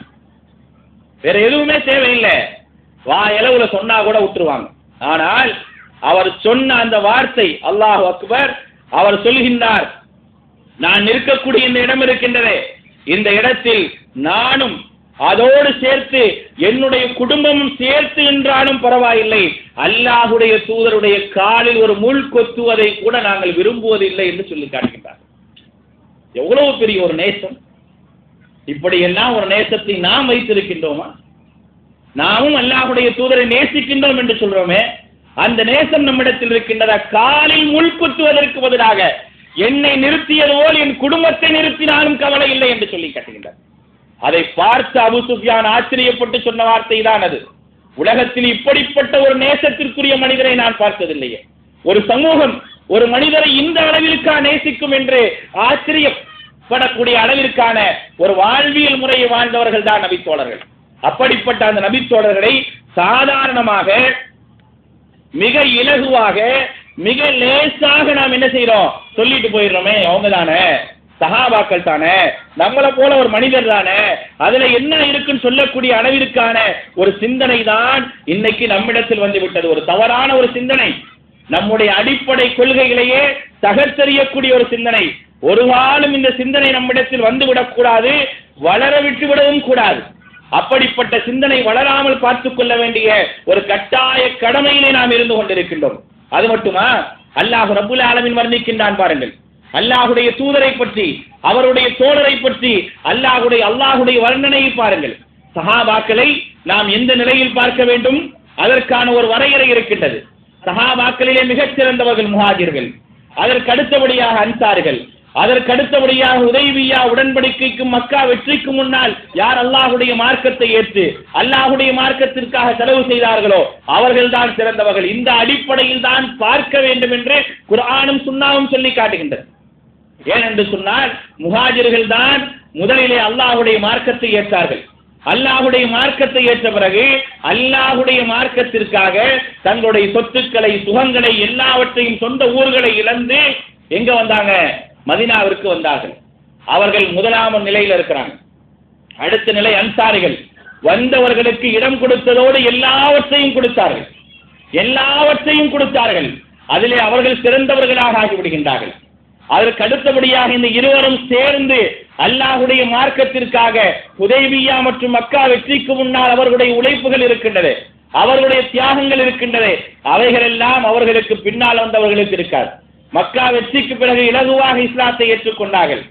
Speaker 1: வேற எதுவுமே தேவையில்லை. வாயளவுல சொன்னா கூட விட்டுருவாங்க. ஆனால் அவர் சொன்ன அந்த வார்த்தை, அல்லாஹ் அக்பர், அவர் சொல்கின்றார், நான் இருக்கக்கூடிய இந்த இடம் இருக்கின்றதே, இந்த இடத்தில் நானும் அதோடு சேர்த்து என்னுடைய குடும்பமும் சேர்த்து என்றாலும் பரவாயில்லை, அல்லாஹ்வுடைய தூதருடைய காலில் ஒரு முள் கொத்துவதை கூட நாங்கள் விரும்புவதில்லை என்று சொல்லி காட்டுகின்றார். எவ்வளவு பெரிய ஒரு நேசம்! இப்படியெல்லாம் ஒரு நேசத்தை நாம் வைத்திருக்கின்றோமா? நாமும் அல்லாஹ்வுடைய தூதரை நேசிக்கின்றோம் என்று சொல்றோமே, அந்த நேசம் நம்மிடத்தில் இருக்கின்றதா? காலில் முள் குத்துவதற்கு பதிலாக என்னை நிறுத்தியது போல் என் குடும்பத்தை நிறுத்தினாலும் கவலை இல்லை என்று சொல்லி காட்டுகின்றார். அதை பார்த்து அபூ சுஃபியான் ஆச்சரியப்பட்டு சொன்ன வார்த்தை தான் அது. உலகத்தில் இப்படிப்பட்ட ஒரு நேசத்திற்குரிய மனிதரை நான் பார்த்ததில்லையே. ஒரு சமூகம் ஒரு மனிதரை இந்த அளவிற்கா நேசிக்கும் என்று ஆச்சரியப்படக்கூடிய அளவிற்கான ஒரு வாழ்வியல் முறையை வாழ்ந்தவர்கள் தான் நபித்தோழர்கள். அப்படிப்பட்ட அந்த நபித்தோழர்களை சாதாரணமாக, மிக இலகுவாக, மிக லேசாக நாம் என்ன செய்யறோம்? சொல்லிட்டு போயிடுறோமே, அவங்க தானே, சஹாபாக்கள் தானே, நம்மளை போல ஒரு மனிதர் தானே, அதுல என்ன இருக்குன்னு சொல்லக்கூடிய அளவிற்கான ஒரு சிந்தனை தான் இன்னைக்கு நம்மிடத்தில் வந்து விட்டது. ஒரு தவறான ஒரு சிந்தனை, நம்முடைய அடிப்படை கொள்கைகளையே தகர்த்தெறியக்கூடிய ஒரு சிந்தனை. ஒரு காலம் இந்த சிந்தனை நம்மிடத்தில் வந்துவிடக் கூடாது, வளர விட்டு விடவும் கூடாது. அப்படிப்பட்ட சிந்தனை வளராமல் பார்த்துக் கொள்ள வேண்டிய ஒரு கட்டாய கடமையிலே நாம் இருந்து கொண்டிருக்கின்றோம். அது மட்டுமா, அல்லாஹ் ரப்புல் ஆலமீன் வர்ணிக்கின்றான் பாருங்கள். அல்லாஹ்வுடைய தூதரை பற்றி, அவருடைய தோழரை பற்றி அல்லாஹ்வுடைய வர்ணனையை பாருங்கள். சஹாபாக்களை நாம் எந்த நிலையில் பார்க்க வேண்டும்? அதற்கான ஒரு வரையறை இருக்கின்றது. சஹாபாக்களிலே மிகச் சிறந்தவர்கள் முஹாஜிர்கள், அதற்கு அடுத்தபடியாக அன்சார்கள், அதற்கு அடுத்தபடியாக ஹுதைபியா உடன்படிக்கைக்கும் மக்கா வெற்றிக்கு முன்னால் யார் அல்லாஹ்வுடைய மார்க்கத்தை ஏற்று அல்லாஹ்வுடைய மார்க்கத்திற்காக செலவு செய்தார்களோ அவர்கள்தான் சிறந்தவர்கள். இந்த அடிப்படையில் தான் பார்க்க வேண்டும் என்று குர்ஆனும் சுன்னாவும் சொல்லி காட்டுகின்றது. ஏனென்று சொன்னால் முஹாஜிர்கள் தான் முதலிலே அல்லாஹ்வுடைய மார்க்கத்தை ஏற்றார்கள். அல்லாஹ்வுடைய மார்க்கத்தை ஏற்ற பிறகு அல்லாஹ்வுடைய மார்க்கத்திற்காக தங்களுடைய சொத்துக்களை, சுகங்களை, எல்லாவற்றையும் சொந்த ஊர்களை இழந்து எங்க வந்தாங்க? மதீனாவிற்கு வந்தார்கள். அவர்கள் முதலாம் நிலையில் இருக்கிறாங்க. அடுத்த நிலை அன்சாரிகள். வந்தவர்களுக்கு இடம் கொடுத்ததோடு எல்லாவற்றையும் கொடுத்தார்கள், எல்லாவற்றையும் கொடுத்தார்கள். அதிலே அவர்கள் சிறந்தவர்களாக ஆகிவிடுகின்றார்கள். அதற்கு அடுத்தபடியாக இந்த இருவரும் சேர்ந்து அல்லாஹ்வுடைய மார்க்கத்திற்காக ஹுதைபியா மற்றும் மக்கா வெற்றிக்கு முன்னால் அவர்களுடைய உழைப்புகள் இருக்கின்றது, அவர்களுடைய தியாகங்கள் இருக்கின்றது. அவைகளெல்லாம் அவர்களுக்கு பின்னால் வந்தவர்களுக்கு இருக்காது. மக்கா வெற்றிக்கு பிறகு இலகுவாக இஸ்லாத்தை ஏற்றுக்கொண்டார்கள்.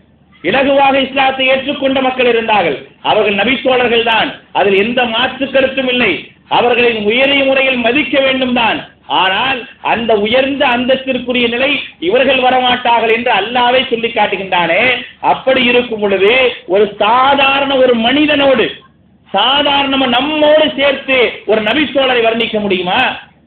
Speaker 1: இலகுவாக இஸ்லாத்தை ஏற்றுக்கொண்ட மக்கள் இருந்தார்கள். அவர்கள் நபித்தோழர்கள் தான், அதில் எந்த மாற்று கருத்தும் இல்லை. அவர்களை உயரிய முறையில் மதிக்க வேண்டும் தான். ஆனால் அந்த உயர்ந்த அந்தஸ்திற்குரிய நிலை இவர்கள் வரமாட்டார்கள் என்று அல்லாஹ்வே சொல்லி காட்டுகின்றானே. அப்படி இருக்கும் பொழுது ஒரு சாதாரண ஒரு மனிதனோடு, சாதாரணமா நம்மோடு சேர்த்து ஒரு நபித்தோழரை வர்ணிக்க முடியுமா?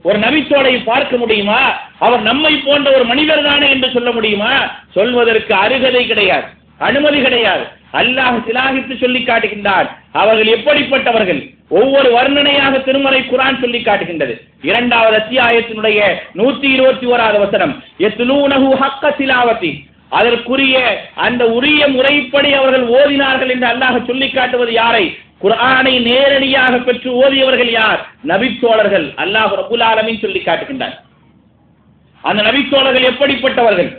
Speaker 1: ஒரு நபித்தோழரை பார்க்க முடியுமா? அவர் நம்மை போன்ற ஒரு மனிதர் தானே என்று சொல்ல முடியுமா? சொல்வதற்கு அருகதை கிடையாது, அனுமதி கிடையாது. அல்லாஹ் சிலாகித்து சொல்லி காட்டுகின்றார். அவர்கள் எப்படிப்பட்டவர்கள்? ஒவ்வொரு வர்ணனையாக திருமறை குர்ஆன் சொல்லி காட்டுகின்றது. 2வது அத்தியாயத்தினுடைய 121வது வசனம், யத்லூனஹு ஹக்க திலாவதி, அதற்குரிய அந்த உரிய முறைப்படி அவர்கள் ஓதினார்கள் என்று அல்லாஹ் சொல்லி காட்டுவது யாரை? குர்ஆனை நேரடியாக பெற்று ஓதியவர்கள் யார்? நபித்தோழர்கள். அல்லாஹ் ரப்பல் ஆலமீன் சொல்லி காட்டுகின்றார். அந்த நபித்தோழர்கள் எப்படிப்பட்டவர்கள்?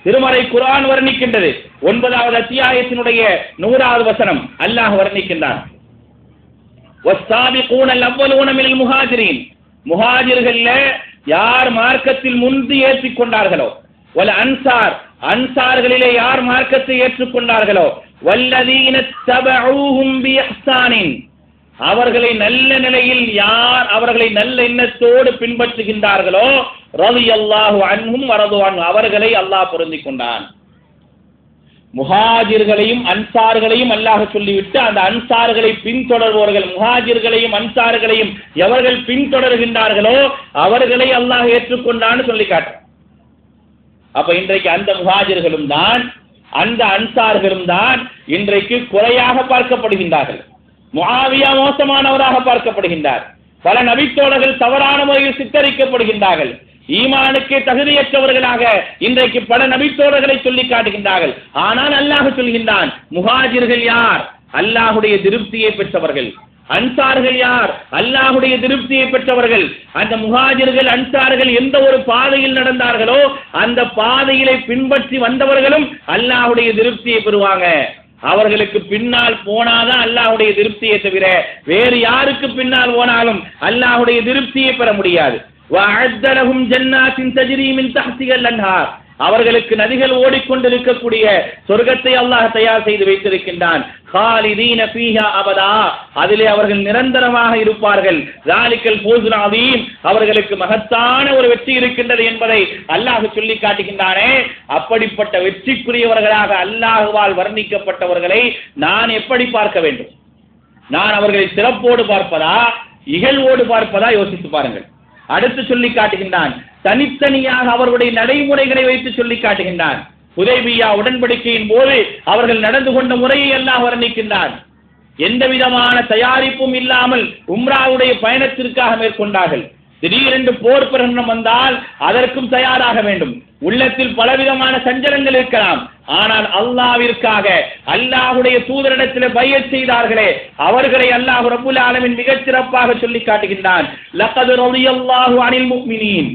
Speaker 1: திருமறை குர்ஆன் வர்ணிக்கின்றது. 9வது அத்தியாயத்தினுடைய 100வது வசனம் அல்லாஹ் வர்ணிக்கின்றான். வஸ்ஸாபிகூன அவ்வலூன மினல் முஹாஜிரீன், முஹாஜிர்கள்ல யார் மார்க்கத்தில் முந்தி ஏற்றுக்கொண்டார்களோ, வல் அன்சார், அன்சார்களிலே யார் மார்க்கத்தை ஏற்றுக்கொண்டார்களோ, வல்லதீன தபஊஹும் பிஇஹ்சானின், அவர்களை நல்ல நிலையில் யார் அவர்களை நல்ல எண்ணத்தோடு பின்பற்றுகின்றார்களோ, ரலியல்லாஹு அன்ஹும் வரது அன்ஹு, அவர்களை அல்லாஹ் பொருந்திக் கொண்டான். முஹாஜிர்களையும் அன்சார்களையும் அல்லாஹ் சொல்லிவிட்டு அந்த அன்சார்களை பின்தொடர்பவர்கள், முஹாஜிர்களையும் அன்சார்களையும் எவர்கள் பின்தொடர்கின்றார்களோ அவர்களை அல்லாஹ் ஏற்றுக்கொண்டான்னு சொல்லி காட்டுறான். அப்ப இன்றைக்கு அந்த முஹாஜிர்களும் தான் அந்த அன்சார்களும் தான் இன்றைக்கு குறையாக பார்க்கப்படுகின்றார்கள். முஆவியா மோசமானவராக பார்க்கப்படுகின்றார். பல நபித்தோழர்கள் தவறான முறையில் சித்தரிக்கப்படுகின்றார்கள். ஈமானுக்கு தகுதியற்றவர்களாக இன்றைக்கு பல நபித்தோழர்களை சொல்லி காட்டுகின்றார்கள். ஆனால் அல்லாஹ் சொல்கின்றான், முஹாஜிர்கள் யார்? அல்லாஹ்வுடைய திருப்தியை பெற்றவர்கள். அன்சார்கள் யார்? அல்லாஹ்வுடைய திருப்தியை பெற்றவர்கள். அந்த முஹாஜிர்கள் அன்சார்கள் எந்த ஒரு பாதையில் நடந்தார்களோ அந்த பாதையிலே பின்பற்றி வந்தவர்களும் அல்லாஹ்வுடைய திருப்தியை பெறுவாங்க. அவர்களுக்கு பின்னால் போனாதான் அல்லாஹ்வுடைய திருப்தியை தவிர வேறு யாருக்கு பின்னால் போனாலும் அல்லாஹ்வுடைய திருப்தியை பெற முடியாது. வஅஅத்த லஹும் ஜன்னாத்தின் தஜ்ரி மின் தஹ்திஹா அல்-அன்ஹார், அவர்களுக்கு நதிகள் ஓடிக்கொண்டிருக்கக்கூடிய சொர்க்கத்தை அல்லாஹ் தயார் செய்து வைத்திருக்கின்றான். காலிதீன ஃபீஹா அபதா, அதிலே அவர்கள் நிரந்தரமாக இருப்பார்கள். ஸாலிகல் ஃபௌஸுல் அதீம், அவர்களுக்கு மகத்தான ஒரு வெற்றி இருக்கின்றது என்பதை அல்லாஹ் சொல்லி காட்டுகின்றானே. அப்படிப்பட்ட வெற்றிக்குரியவர்களாக அல்லாஹ்வால் வர்ணிக்கப்பட்டவர்களை நான் எப்படி பார்க்க வேண்டும்? நான் அவர்களை சிறப்போடு பார்ப்பதா இகழ்வோடு பார்ப்பதா? யோசித்து பாருங்கள். அடுத்து சொல்லி காட்டுகின்றான், தனித்தனியாக அவர்களுடைய நடைமுறைகளை வைத்து சொல்லி காட்டுகின்றான். ஹுதைபியா உடன்படிக்கையின் போது அவர்கள் நடந்து கொண்ட முறையை அல்லாஹ் வர்ணிக்கின்றான். எந்த விதமான தயாரிப்பும் இல்லாமல் உம்ராவுடைய பயணத்திற்காக மேற்கொண்டார்கள். திடீரென்று போர் பிரகடனம் வந்தால் அதற்கும் தயாராக வேண்டும். உள்ளத்தில் பலவிதமான சஞ்சலங்கள் இருக்கலாம். ஆனால் அல்லாஹ்விற்காக அல்லாஹ்வுடைய தூதரிடத்தில் பைஅத் செய்தார்களே, அவர்களை அல்லாஹ் ரப்பல் ஆலமீன் மிகச் சிறப்பாக சொல்லி காட்டுகின்றான். லகத் ரலியல்லாஹு அனில் முஃமினீன்,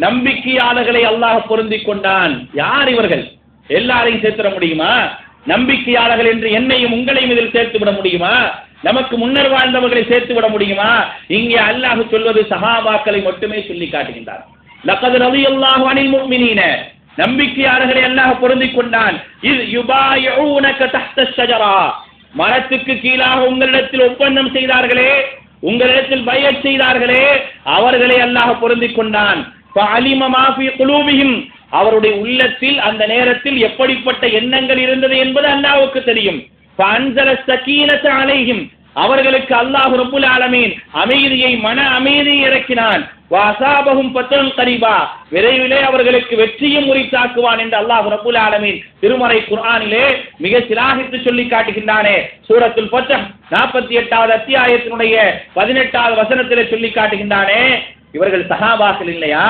Speaker 1: நம்பிக்கையாளர்களை அல்லாஹ் பொருந்திக் கொண்டான். யார் இவர்கள்? எல்லாரையும் சேர்த்துட முடியுமா? நம்பிக்கையாளர்கள் என்று என்னையும் உங்களையும் இதில் சேர்த்து விட முடியுமா? நமக்கு முன்னர் வாழ்ந்தவர்களை சேர்த்து விட முடியுமா? இங்கே அல்லாஹ் சொல்வது சஹாபாக்களை மட்டுமே சொல்லி காட்டுகின்றார். லகத் ரலியல்லாஹு அனில் முஃமினீன, நம்பிக்கையாளர்களை அல்லாஹ் பொருந்திக் கொண்டான். இஸ் யுபாயிஊனக தஹ்த ஷஜரா, மரத்துக்கு கீழாக உங்களிடத்தில் ஒப்பந்தம் செய்தார்களே, உங்களிடத்தில் பைஅத் செய்தார்களே, அவர்களை அல்லாஹ் பொருந்திக் கொண்டான். ஃபஅலிம மா ஃபீ குலூபிஹிம், அவருடைய உள்ளத்தில் அந்த நேரத்தில் எப்படிப்பட்ட எண்ணங்கள் இருந்தது என்பது அல்லாஹ்வுக்கு தெரியும். ஃபஅன்ஸல ஸகீனத அலைஹிம், அவர்களுக்கு அல்லாஹ் ரப்புல் ஆலமீன் அமைதியை, மன அமைதியை இறக்கினான். வஅஸாபஹும் ஃபத்ஹுன் கரீபா, விரைவிலே அவர்களுக்கு வெற்றியும் உரித்தாக்குவான் என்று அல்லாஹ் ரப்புல் ஆலமீன் திருமறை குர்ஆனிலே மிக சிலாகித்து சொல்லி காட்டுகின்றானே. சூரத்துல் ஃபத்ஹ் 48வது அத்தியாயத்தினுடைய 18வது வசனத்திலே சொல்லி காட்டுகின்றானே, இவர்கள் சஹாபாக்கள் இல்லையா,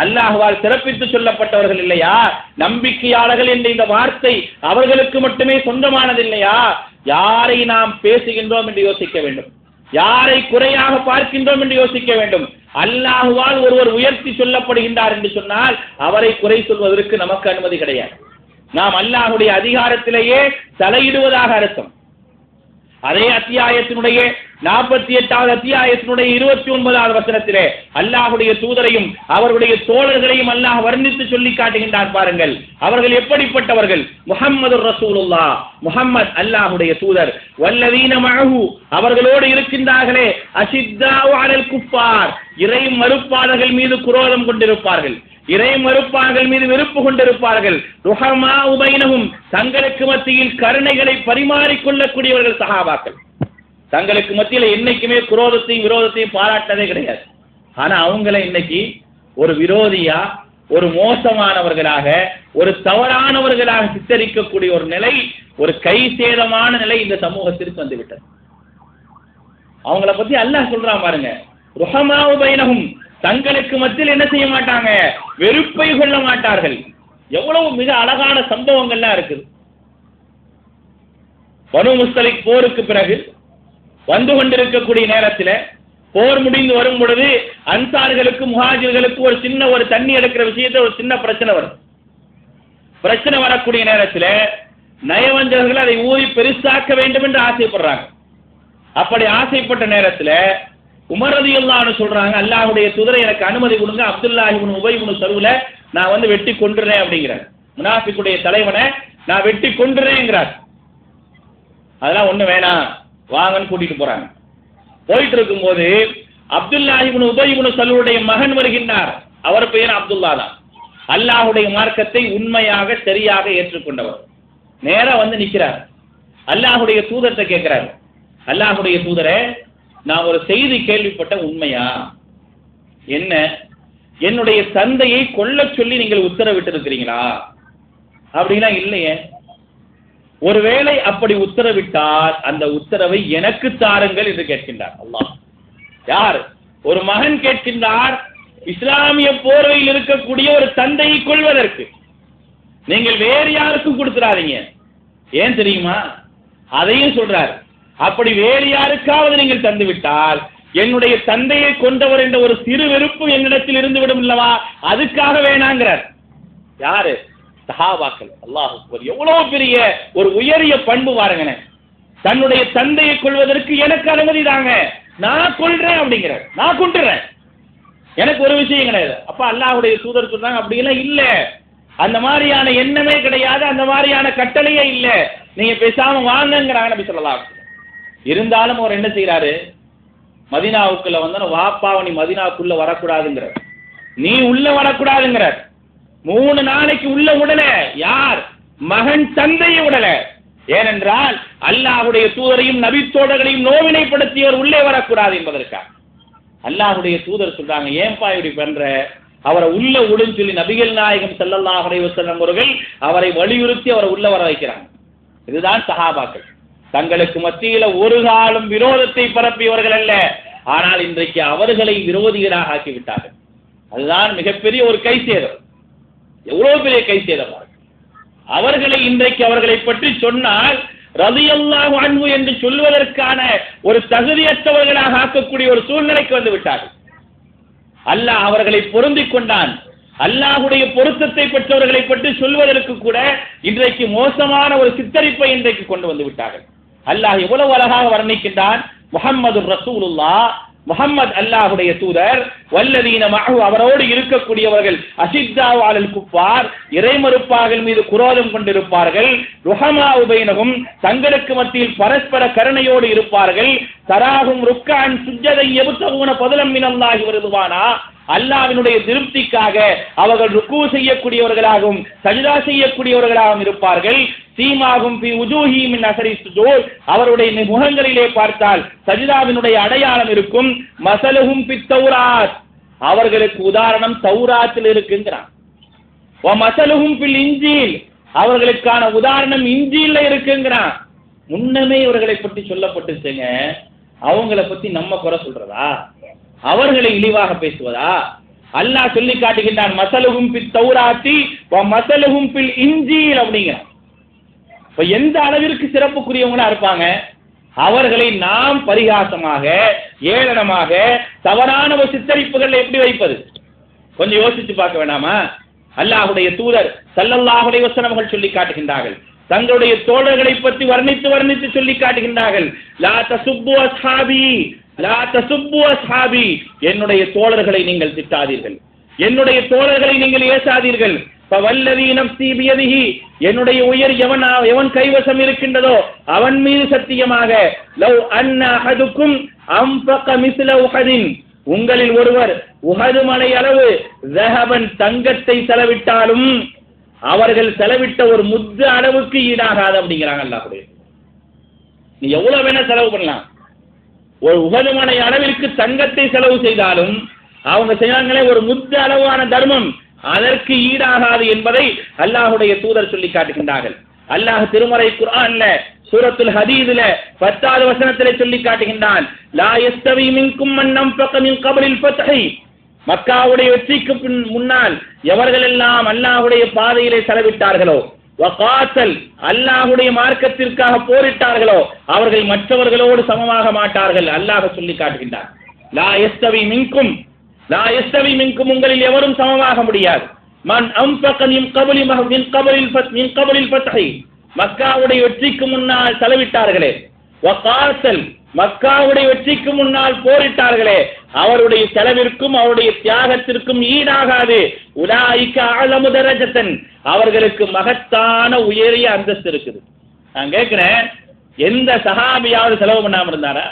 Speaker 1: அல்லாஹ்வால் சிறப்பித்து சொல்லப்பட்டவர்கள் இல்லையா, நம்பிக்கையாளர்கள் என்ற இந்த வார்த்தை அவர்களுக்கு மட்டுமே சொந்தமானது இல்லையா? யாரை நாம் பேசுகின்றோம் என்று யோசிக்க வேண்டும், யாரை குறையாக பார்க்கின்றோம் என்று யோசிக்க வேண்டும். அல்லாஹ்வால் ஒருவர் உயர்த்தி சொல்லப்படுகின்றார் என்று சொன்னால் அவரை குறை சொல்வதற்கு நமக்கு அனுமதி கிடையாது. நாம் அல்லாஹ்வுடைய அதிகாரத்திலேயே தலையிடுவதாக அர்த்தம். அதே அத்தியாயத்தினுடைய 48வது அத்தியாயத்தினுடைய 29வது வசனத்திலே அல்லாஹ்வுடைய தூதரையும் அவருடைய தோழர்களையும் அல்லாஹ் வர்ணித்து சொல்லி காட்டுகின்றார். பாருங்கள், அவர்கள் எப்படிப்பட்டவர்கள். முஹம்மதுர் ரசூலுல்லாஹ், முஹம்மத் அல்லாஹ்வுடைய தூதர். வல்லதீன மஅஹு, அவர்களோடு இருக்கின்றார்களே, அஷித்தாஉ அலல் குஃபார், இறை மறுப்பாளர்கள் மீது குரோதம் கொண்டிருப்பார்கள், இறை மறுப்பாளர்கள் மீது வெறுப்பு கொண்டிருப்பார்கள். ருஹமாஉ பைனஹும், தங்களுக்கு மத்தியில் கருணைகளை பரிமாறிக்கொள்ளக்கூடியவர்கள் சஹாபாக்கள். தங்களுக்கு மத்தியில் என்னைக்குமே குரோதத்தையும் விரோதத்தையும் பாராட்டதே கிடையாது. ஆனா அவங்களை இன்னைக்கு ஒரு விரோதியா, ஒரு மோசமானவர்களாக, ஒரு தவறானவர்களாக சித்தரிக்கக்கூடிய ஒரு நிலை, ஒரு கை சேதமான நிலை இந்த சமூகத்திற்கு வந்துவிட்டது. அவங்கள பத்தி அல்லாஹ் சொல்றான் பாருங்க, ருஹமாஉ பைனஹும், தங்களுக்கு மத்தியில் என்ன செய்ய மாட்டாங்க, வெறுப்பை கொள்ள மாட்டார்கள். எவ்வளவு மிக அழகான சம்பவங்கள்லாம் இருக்குது. பனு முஸ்தலிக் போருக்கு பிறகு வந்து கொண்டிருக்கக்கூடிய நேரத்தில், போர் முடிந்து வரும் பொழுது அன்சார்களுக்கு முஹாஜிர்களுக்கு ஒரு தண்ணி எடுக்கிற விஷயத்தில் ஒரு சின்ன பிரச்சனை வரும். பிரச்சனை வரக்கூடிய நேரத்தில் நயவஞ்சகர்கள் அதை ஊதி பெருசாக்க வேண்டும் என்று ஆசைப்படுறாங்க. அப்படி ஆசைப்பட்ட நேரத்தில் உமர் ரலியல்லாஹு அன்ஹு சொல்றாங்க, அல்லாஹ்வுடைய தூதரை எனக்கு அனுமதி கொடுங்க, அப்துல்லாஹ் இப்னு உபை இப்னு சலூல நான் வந்து வெட்டி கொன்றுறேன் அப்படிங்கிறார். முனாஃபிக்குடைய தலைவனை நான் வெட்டி கொன்றுறேங்கிறார். அதெல்லாம் ஒண்ணு வேணாம், வாங்கன்னு கூட்டிட்டு போறாங்க. போயிட்டு இருக்கும்போது அப்துல்லாஹ் இப்னு உபை இப்னு சலூலுடைய மகன் வருகின்றார். அவர் பெயர் அப்துல்லா தான். அல்லாஹ்வுடைய மார்க்கத்தை உண்மையாக சரியாக ஏற்றுக்கொண்டவர். நேரா வந்து நிக்கிறார். அல்லாஹ்வுடைய தூதர்கிட்ட கேட்கிறார், அல்லாஹ்வுடைய தூதரே, நான் ஒரு செய்தி கேள்விப்பட்ட, உண்மையா? என்ன? என்னுடைய தந்தையை கொல்ல சொல்லி நீங்கள் உத்தரவிட்டு இருக்கிறீங்களா? அப்படின்னா இல்லையே. ஒருவேளை அப்படி உத்தரவிட்டால் அந்த உத்தரவை எனக்கு தாருங்கள் என்று கேட்கின்றார். அல்லாஹ் யார்? ஒரு மகன் கேட்கின்றார், இஸ்லாமிய போர்வையில் இருக்கக்கூடிய ஒரு தந்தையை கொள்வதற்கு. நீங்கள் வேறு யாருக்கும் கொடுத்துறாதீங்க. ஏன் தெரியுமா? அதையும் சொல்றார், அப்படி வேறு யாருக்காவது நீங்கள் தந்துவிட்டால் என்னுடைய தந்தையை கொண்டவர் என்ற ஒரு சிறு வெறுப்பு என்னிடத்தில் இருந்து விடும் இல்லவா, அதுக்காக வேணாங்கிறார். யாரு? சஹாபாக்கள். அல்லாஹ் அக்பர். எவ்வளவு பெரிய ஒரு உயரிய பண்பு பாருங்க. தன்னுடைய தந்தையை கொள்வதற்கு எனக்கு அனுமதி தாங்க, நான் கொள்றேன் அப்படிங்கிறார். நான் கொண்டுறேன், எனக்கு ஒரு விஷயம் கிடையாது. அப்ப அல்லாஹ்வுடைய தூதர் சொல்றாங்க, அப்படி எல்லாம் இல்ல, அந்த மாதிரியான எண்ணமே கிடையாது, அந்த மாதிரியான கட்டளையே இல்ல, நீங்க பேசாம வாங்கங்கிறாங்க நபி ஸல்லல்லாஹு அலைஹி வஸல்லம். இருந்தாலும் அவர் என்ன செய்யறாரு, மதீனாவுக்குள்ள வந்தா வாப்பாவை நீ மதீனாவுக்குள்ள வரக்கூடாதுங்கிறார், நீ உள்ள வரக்கூடாதுங்கிறார். 3 நாளைக்கு உள்ள விடல. யார்? மகன் தந்தையை விடல. ஏனென்றால் அல்லாஹ்வுடைய தூதரையும் நபித்தோழர்களையும் நோவினைப்படுத்தியவர் உள்ளே வரக்கூடாது என்பதற்காக. அல்லாஹ்வுடைய தூதர் சொல்றாங்க, ஏன்பா இப்படி பண்ற, அவரை உள்ள விடுன்னு சொல்லி நபிகள் நாயகம் ஸல்லல்லாஹு அலைஹி வஸல்லம் அவர்கள் அவரை வலியுறுத்தி அவரை உள்ள வர வைக்கிறாங்க. இதுதான் சஹாபாக்கள். தங்களுக்கு மத்தியில ஒரு காலம் விரோதத்தை பரப்பியவர்கள் அல்ல, ஆனால் இன்றைக்கு அவர்களை விரோதிகளாக ஆக்கிவிட்டார்கள். அதுதான் மிகப்பெரிய ஒரு கை சேதம். எவ்வளவு பெரிய கை சேதம்! அவர்களை இன்றைக்கு அவர்களை பற்றி சொன்னால் ரலியல்லாஹு அன்ஹு என்று சொல்வதற்கான ஒரு தகுதியற்றவர்களாக ஆக்கக்கூடிய ஒரு சூழ்நிலைக்கு வந்து விட்டார்கள். அல்லாஹ் அவர்களை பொருந்திக் கொண்டான். அல்லாஹ்வுடைய பொருத்தத்தை பெற்றவர்களை பற்றி சொல்வதற்கு கூட இன்றைக்கு மோசமான ஒரு சித்தரிப்பை இன்றைக்கு கொண்டு வந்து விட்டார்கள். அல்லாஹ் எவ்வளவு அழகாக வர்ணிக்கின்றான். முஹம்மதுர் ரசூலுல்லாஹ், முஹம்மத் அல்லாஹ்வுடைய தூதர். வல்லதீன மஅஹு, அவரோடு இருக்கக்கூடியவர்கள். அஷித்தாஉ அலல் குஃபார், இறைமறுப்பார்கள் மீது குரோதம் கொண்டிருப்பார்கள். ருஹமாஉ பைனஹும், தங்களுக்கு மத்தியில் பரஸ்பர கருணையோடு இருப்பார்கள். தராஹும் ருக்கான் சுஜ்ஜதை யப்தகுன ஃபضلا மினல்லாஹி வ ரிضவானா, அல்லாஹ்வினுடைய திருப்திக்காக அவர்கள் ருக்கு செய்யக்கூடியவர்களாகவும் சஜ்தா செய்யக்கூடியவர்களாகவும் இருப்பார்கள். சீமாகும் ஃபீ வுஜூஹிஹிம் மின் அஸரி ஸுஜூத், அவருடைய முகங்களிலே பார்த்தால் சஜ்தாவினுடைய அடையாளம் இருக்கும். மஸலுஹும் ஃபித் தௌராத், அவர்களுக்கு உதாரணம் தௌராத்தில் இருக்குங்கிறான். வ மஸலுஹும் ஃபில் இன்ஜீல், அவர்களுக்கான உதாரணம் இன்ஜீல்ல இருக்குங்கிறான். முன்னமே இவர்களை பற்றி சொல்லப்பட்டுச்சுங்க, அவங்கள பத்தி நம்ம குறை சொல்றதா, அவர்களை இழிவாக பேசுவதா? அல்லாஹ் சொல்லி காட்டுகின்றான் மஸலுஹும் ஃபித் தௌராத்தி வ மஸலுஹும் ஃபில் இன்ஜீல் அப்படிங்கிறான். இப்ப எந்த அளவிற்கு சிறப்புக்குரியவங்களா இருப்பாங்க? அவர்களை நாம் பரிகாசமாக ஏளனமாக தவறான ஒரு சித்தரிப்புகள் எப்படி வைப்பது? கொஞ்சம் யோசிச்சு பார்க்க வேண்டாமா? அல்லாஹ்வுடைய தூதர் ஸல்லல்லாஹு அலைஹி வஸல்லம் அவர்கள் சொல்லி காட்டுகின்றார்கள், தங்களுடைய தோழர்களை பற்றி வர்ணித்து சொல்லி காட்டுகின்றார்கள். லா தசுப்பு அஸ்ஹாபி, லா தசுப்பு அஸ்ஹாபி, என்னுடைய தோழர்களை நீங்கள் திட்டாதீர்கள், என்னுடைய தோழர்களை நீங்கள் ஏசாதீர்கள். ஃபவல்லதி நஃப்ஸி பியதிஹி, என்னுடைய உயிர் எவன் கைவசம் இருக்கின்றதோ அவன் மீது சத்தியமாக, லவ் அன்ன அஹதுக்கும் அன்ஃபக மிஸ்ல உஹதின், உங்களில் ஒருவர் உஹது மலை அளவு ஸஹபன் தங்கத்தை செலவிட்டாலும் அவர்கள் செலவிட்ட ஒரு முத்து அளவுக்கு ஈடாகாது அப்படிங்கிறாங்க அல்லாஹ்வுடைய. நீ எவ்வளவு வேணா செலவு பண்ணலாம், ஒரு உஹது மலை அளவிற்கு தங்கத்தை செலவு செய்தாலும் அவங்க செய்யாங்களே ஒரு முத்து அளவான தர்மம் அதற்கு ஈடாகாது என்பதை அல்லாஹ்வுடைய தூதர் சொல்லி காட்டுகின்றார்கள். அல்லாஹ் திருமறை குர்ஆன்ல சூரத்துல் ஹதீதுல 10வது வசனத்திலே சொல்லி காட்டுகின்றான், லா யஸ்தவி மின்கும் மன் அன்ஃபக மின் கப்லில் ஃபத்ஹி, மக்காவுடைய வெற்றிக்கு முன்னால் எவர்களெல்லாம் அல்லாஹ்வுடைய பாதையிலே செலவிட்டார்களோ, வகாத்தல் அல்லாஹ்வுடைய மார்க்கத்திற்காக போரிட்டார்களோ அவர்கள் மற்றவர்களோடு சமமாக மாட்டார்கள். அல்லாஹ் சொல்லி காட்டுகின்றான், லா யஸ்தவி மின்கும், லா யஸ்தவி மின்கும், உங்களில் எவரும் சமமாக முடியாது. மன் அன்ஃபக மின் கப்லில் ஃபத்ஹி, மக்காவுடைய வெற்றிக்கு முன்னால் செலவிட்டார்களே, வகாத்தல் மக்காவுடைய வெற்றிக்கு முன்னால் போரிட்டார்களே, அவருடைய செலவிற்கும் அவருடைய தியாகத்திற்கும் ஈடாகாது. உலாயிக அலமு தரஜத்தன், அவர்களுக்கு மகத்தான உயரிய அந்தஸ்து இருக்குது. நான் கேட்கிறேன், எந்த சஹாபியாவது செலவு பண்ணாம இருந்தாரா?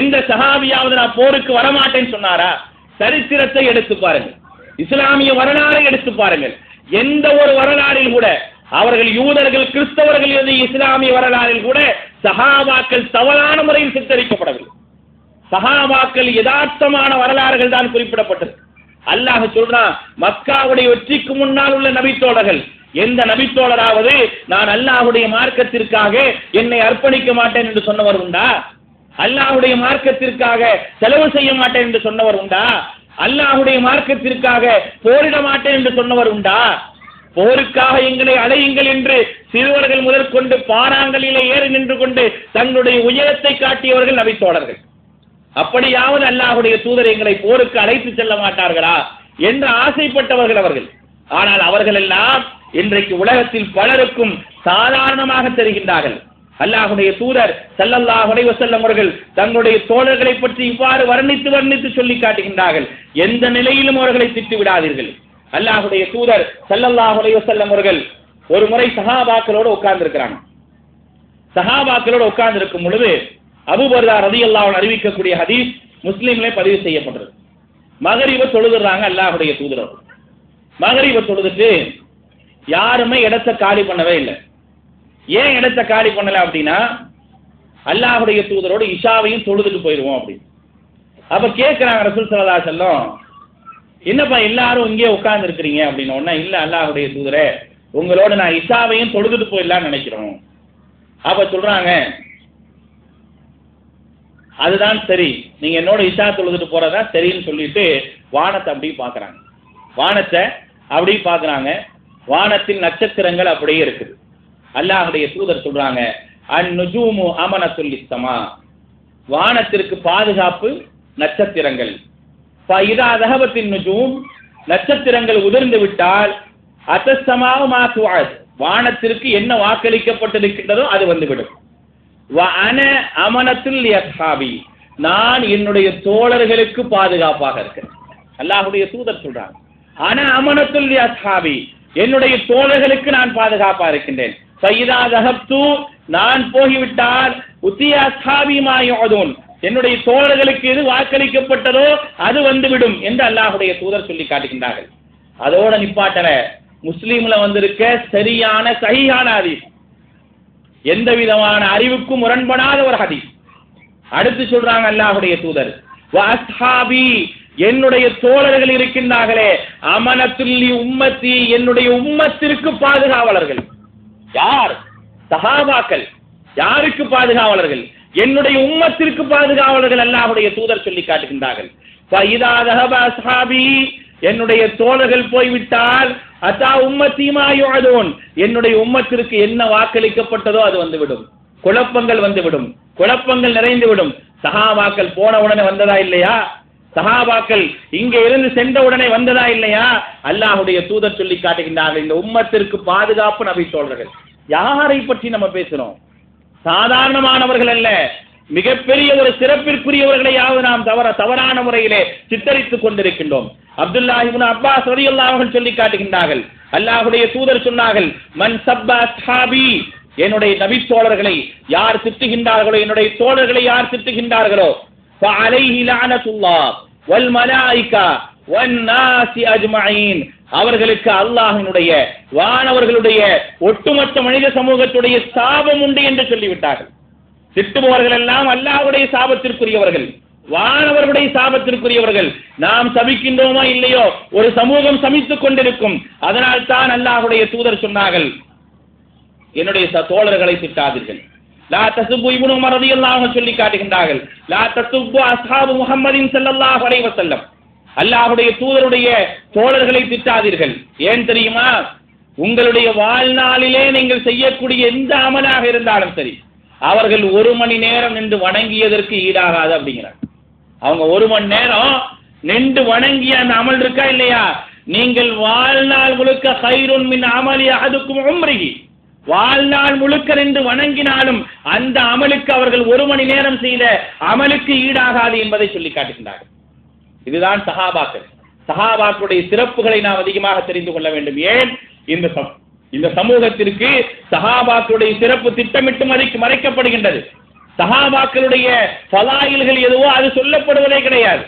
Speaker 1: எந்த சஹாபியாவது நான் போருக்கு வரமாட்டேன்னு சொன்னாரா? சரித்திரத்தை எடுத்து பாருங்கள், இஸ்லாமிய வரலாறை எடுத்து பாருங்கள். எந்த ஒரு வரலாறில் கூட அவர்கள் யூதர்கள் கிறிஸ்தவர்கள் என்ற இஸ்லாமிய வரலாறில் கூட சஹாபாக்கள் தவறான முறையில் சித்தரிக்கப்படவில்லை. சஹாபாக்கள் யதார்த்தமான வரலாறுகள் தான் குறிப்பிடப்பட்டது. அல்லாஹ் சொல்றான், மக்காவுடைய வெற்றிக்கு முன்னால் உள்ள நபித்தோழர்கள், எந்த நபித்தோழராவது நான் அல்லாஹ்வுடைய மார்க்கத்திற்காக என்னை அர்ப்பணிக்க மாட்டேன் என்று சொன்னவர் உண்டா? அல்லாஹ்வுடைய மார்க்கத்திற்காக செலவு செய்ய மாட்டேன் என்று சொன்னவர் உண்டா? அல்லாஹ்வுடைய மார்க்கத்திற்காக போரிட மாட்டேன் என்று சொன்னவர் உண்டா? போருக்காக எங்களை அழையுங்கள் என்று சிறுவர்கள் முதற்கொண்டு பாறாங்கலிலே ஏறி நின்று கொண்டு தங்களுடைய உயரத்தை காட்டியவர்கள் நபித்தோழர்கள். அப்படியாவது அல்லாஹ்வுடைய தூதர் எங்களை போருக்கு அழைத்து செல்ல மாட்டார்களா என்று ஆசைப்பட்டவர்கள் அவர்கள். ஆனால் அவர்கள் எல்லாம் இன்றைக்கு உலகத்தில் பலருக்கும் சாதாரணமாக தெரிகின்றார்கள். அல்லாஹ்வுடைய தூதர் ஸல்லல்லாஹு அலைஹி வஸல்லம் அவர்கள் தங்களுடைய தோழர்களை பற்றி இவ்வாறு வர்ணித்து சொல்லி காட்டுகின்றார்கள், எந்த நிலையிலும் அவர்களை திட்டு விடாதீர்கள். அல்லாஹ்வுடைய தூதர் ஸல்லல்லாஹு அலைஹி வஸல்லம் அவர்கள் ஒரு முறை சஹாபாக்களோடு உட்கார்ந்திருக்கிறாங்க. சஹாபாக்களோடு உட்கார்ந்து இருக்கும் பொழுது அபூ பர்தா ரலியல்லாஹு அன்ஹு அறிவிக்கக்கூடிய ஹதீஸ் முஸ்லிம்ல பதிவு செய்யப்பட்டது. மகரிப தொழுதுறாங்க அல்லாஹ்வுடைய தூதர். மகரிப தொழுதுட்டு யாருமே இடத்தை காலி பண்ணவே இல்லை. ஏன் இடத்தை காலி பண்ணல அப்படின்னா, அல்லாஹ்வுடைய தூதரோடு இஷாவையும் தொழுதுட்டு போயிடுவோம் அப்படின்னு. அப்ப கேட்கிறாங்க ரசூல் ஸல்லல்லாஹு அலைஹி வஸல்லம், என்னப்பா எல்லாரும் இங்கே உட்கார்ந்து இருக்கிறீங்க அப்படின்னு. ஒன்னா இல்ல அல்லாஹ்வுடைய தூதரே, உங்களோட நான் இஷாவையும் தொழுதுட்டு போயிடலாம்னு நினைக்கிறோம். அப்ப சொல்றாங்க, அதுதான் சரி, நீங்க என்னோட இஷா தொழுதுட்டு போறதா சரின்னு சொல்லிட்டு வானத்தை அப்படி பாக்குறாங்க. வானத்தை அப்படி பாக்குறாங்க. வானத்தில் நட்சத்திரங்கள் அப்படியே இருக்குது. அல்லாஹ்வுடைய தூதர் சொல்றாங்க, அன்-நுஜூமு அமனத்துல் லிஸ்ஸமா, வானத்திற்கு பாதுகாப்பு நட்சத்திரங்கள். ஃபஇதா தஹபத்தின் நுஜூம், நட்சத்திரங்கள் உதிர்ந்து விட்டால் அத்தஸ்ஸமாஉ மா துஅத், வானத்திற்கு என்ன வாக்களிக்கப்பட்டிருக்கின்றதோ அது வந்துவிடும். வ அன அமனத்துல் லிஅஸ்ஹாபி, நான் என்னுடைய தோழர்களுக்கு பாதுகாப்பாக இருக்கிறேன். அல்லாஹ்வுடைய தூதர் சொல்றாங்க, அன அமனத்துல் லிஅஸ்ஹாபி, என்னுடைய தோழர்களுக்கு நான் பாதுகாப்பா இருக்கின்றேன். ஃபஇதா தஹப்து, நான் போய்விட்டால் உத்திய அஸ்ஹாபி மா யுஅதுன், என்னுடைய தோழர்களுக்கு எது வாக்களிக்கப்பட்டதோ அது வந்துவிடும் என்று அல்லாஹ்வுடைய தூதர் சொல்லி காட்டுகின்றார்கள். அதோட நிப்பாட்டல, முஸ்லீம்ல வந்திருக்க சரியான சஹீஹான ஹதீஸ், எந்த விதமான அறிவுக்கும் முரண்படாத ஒரு ஹதீஸ். அடுத்து சொல்றாங்க அல்லாஹ்வுடைய தூதர், வஅஸ்ஹாபி, என்னுடைய தோழர்கள் இருக்கின்றார்களே, அமனத்துல்லி உம்மத்தி, என்னுடைய உம்மத்திற்கு பாதுகாவலர்கள். யார்? சஹாபாக்கள். யாருக்கு பாதுகாவலர்கள்? என்னுடைய உம்மத்திற்கு பாதுகாவலர்கள். அல்லாஹ்வுடைய தூதர் சொல்லி காட்டுகின்றார்கள். ஃபஇதா தஹப அஸ்ஹாபி, என்னுடைய தோழர்கள் போய்விட்டால், அதா உம்மத்தி மா யுஅதுன், என்னுடைய உம்மத்திற்கு என்ன வாக்களிக்கப்பட்டதோ அது வந்துவிடும். குழப்பங்கள் வந்துவிடும், குழப்பங்கள் நிறைந்துவிடும். சஹாபாக்கள் போன உடனே வந்ததா இல்லையா? சஹாபாக்கள் இங்கே இருந்து சென்ற உடனே வந்ததா இல்லையா? அல்லாஹ்வுடைய தூதர் சொல்லி காட்டுகின்றார்கள், இந்த உம்மத்திற்கு பாதுகாப்பு நபி தோழர்கள். யாரை பற்றி நம்ம பேசுறோம்? சாதாரணமானவர்கள் அல்ல, மிகப்பெரிய ஒரு சிறப்பிற்குரியவர்களையாவது நாம் தவறான முறையிலே சித்தரித்துக் கொண்டிருக்கின்றோம். அப்துல்லாஹ் இப்னு அப்பாஸ் ரலியல்லாஹு அன்ஹு சொல்லி காட்டுகின்றார்கள், அல்லாஹ்வுடைய தூதர் சொன்னார்கள், மன் சப்ப அஸ்ஹாபி, என்னுடைய நபி தோழர்களை யார் திட்டுகின்றார்களோ, என்னுடைய தோழர்களை யார் திட்டுகின்றார்களோ, ஃபஅலைஹி லஅனத்துல்லாஹ் வல் மலாயிகா வன் நாஸி அஜ்மஈன், அவர்களுக்கு அல்லாஹ்வினுடைய வானவர்களுடைய ஒட்டுமொத்த மனித சமூகத்துடைய சாபம் உண்டு என்று சொல்லிவிட்டார்கள். திட்டுபவர்கள் எல்லாம் அல்லாஹ்வுடைய சாபத்திற்குரியவர்கள், வானவர்களுடைய சாபத்திற்குரியவர்கள். நாம் சபிக்கின்றோமா இல்லையோ, ஒரு சமூகம் சபித்துக் கொண்டிருக்கும். அதனால் தான் அல்லாஹ்வுடைய தூதர் சொன்னார்கள், என்னுடைய தோழர்களை திட்டாதீர்கள். லா தசுப்பு, இப்னு உமர் ரலியல்லாஹு அன்ஹு சொல்லி காட்டுகின்றார்கள், லா தசுப்பு அஸ்ஹாபு முஹம்மதின் ஸல்லல்லாஹு அலைஹி வஸல்லம், அல்லாஹ்வுடைய தூதருடைய தோழர்களை திட்டாதீர்கள். ஏன் தெரியுமா? உங்களுடைய வாழ்நாளிலே நீங்கள் செய்யக்கூடிய எந்த அமலாக இருந்தாலும் சரி, அவர்கள் 1 மணி நேரம் நின்று வணங்கியதற்கு ஈடாகாது அப்படிங்கிறார். அவங்க 1 மணி நேரம் நின்று வணங்கிய அந்த அமல் இருக்கா இல்லையா, நீங்கள் வாழ்நாள் முழுக்க கைருன் மின் அமலி அஹதுக்கும் உம்ரிஹி, வாழ்நாள் முழுக்க நின்று வணங்கினாலும் அந்த அமலுக்கு அவர்கள் 1 மணி நேரம் செய்த அமலுக்கு ஈடாகாது என்பதை சொல்லி காட்டுகின்றார்கள். இதுதான் சஹாபாக்கள். சஹாபாக்களுடைய சிறப்புகளை நாம் அதிகமாக தெரிந்து கொள்ள வேண்டும். ஏன்? இந்த சமூகத்திற்கு சஹாபாக்களுடைய சிறப்பு திட்டமிட்டு மறைக்கப்படுகின்றது. சஹாபாக்களுடைய ஃபலாயில்கள் எதுவோ அது சொல்லப்படுவதே கிடையாது.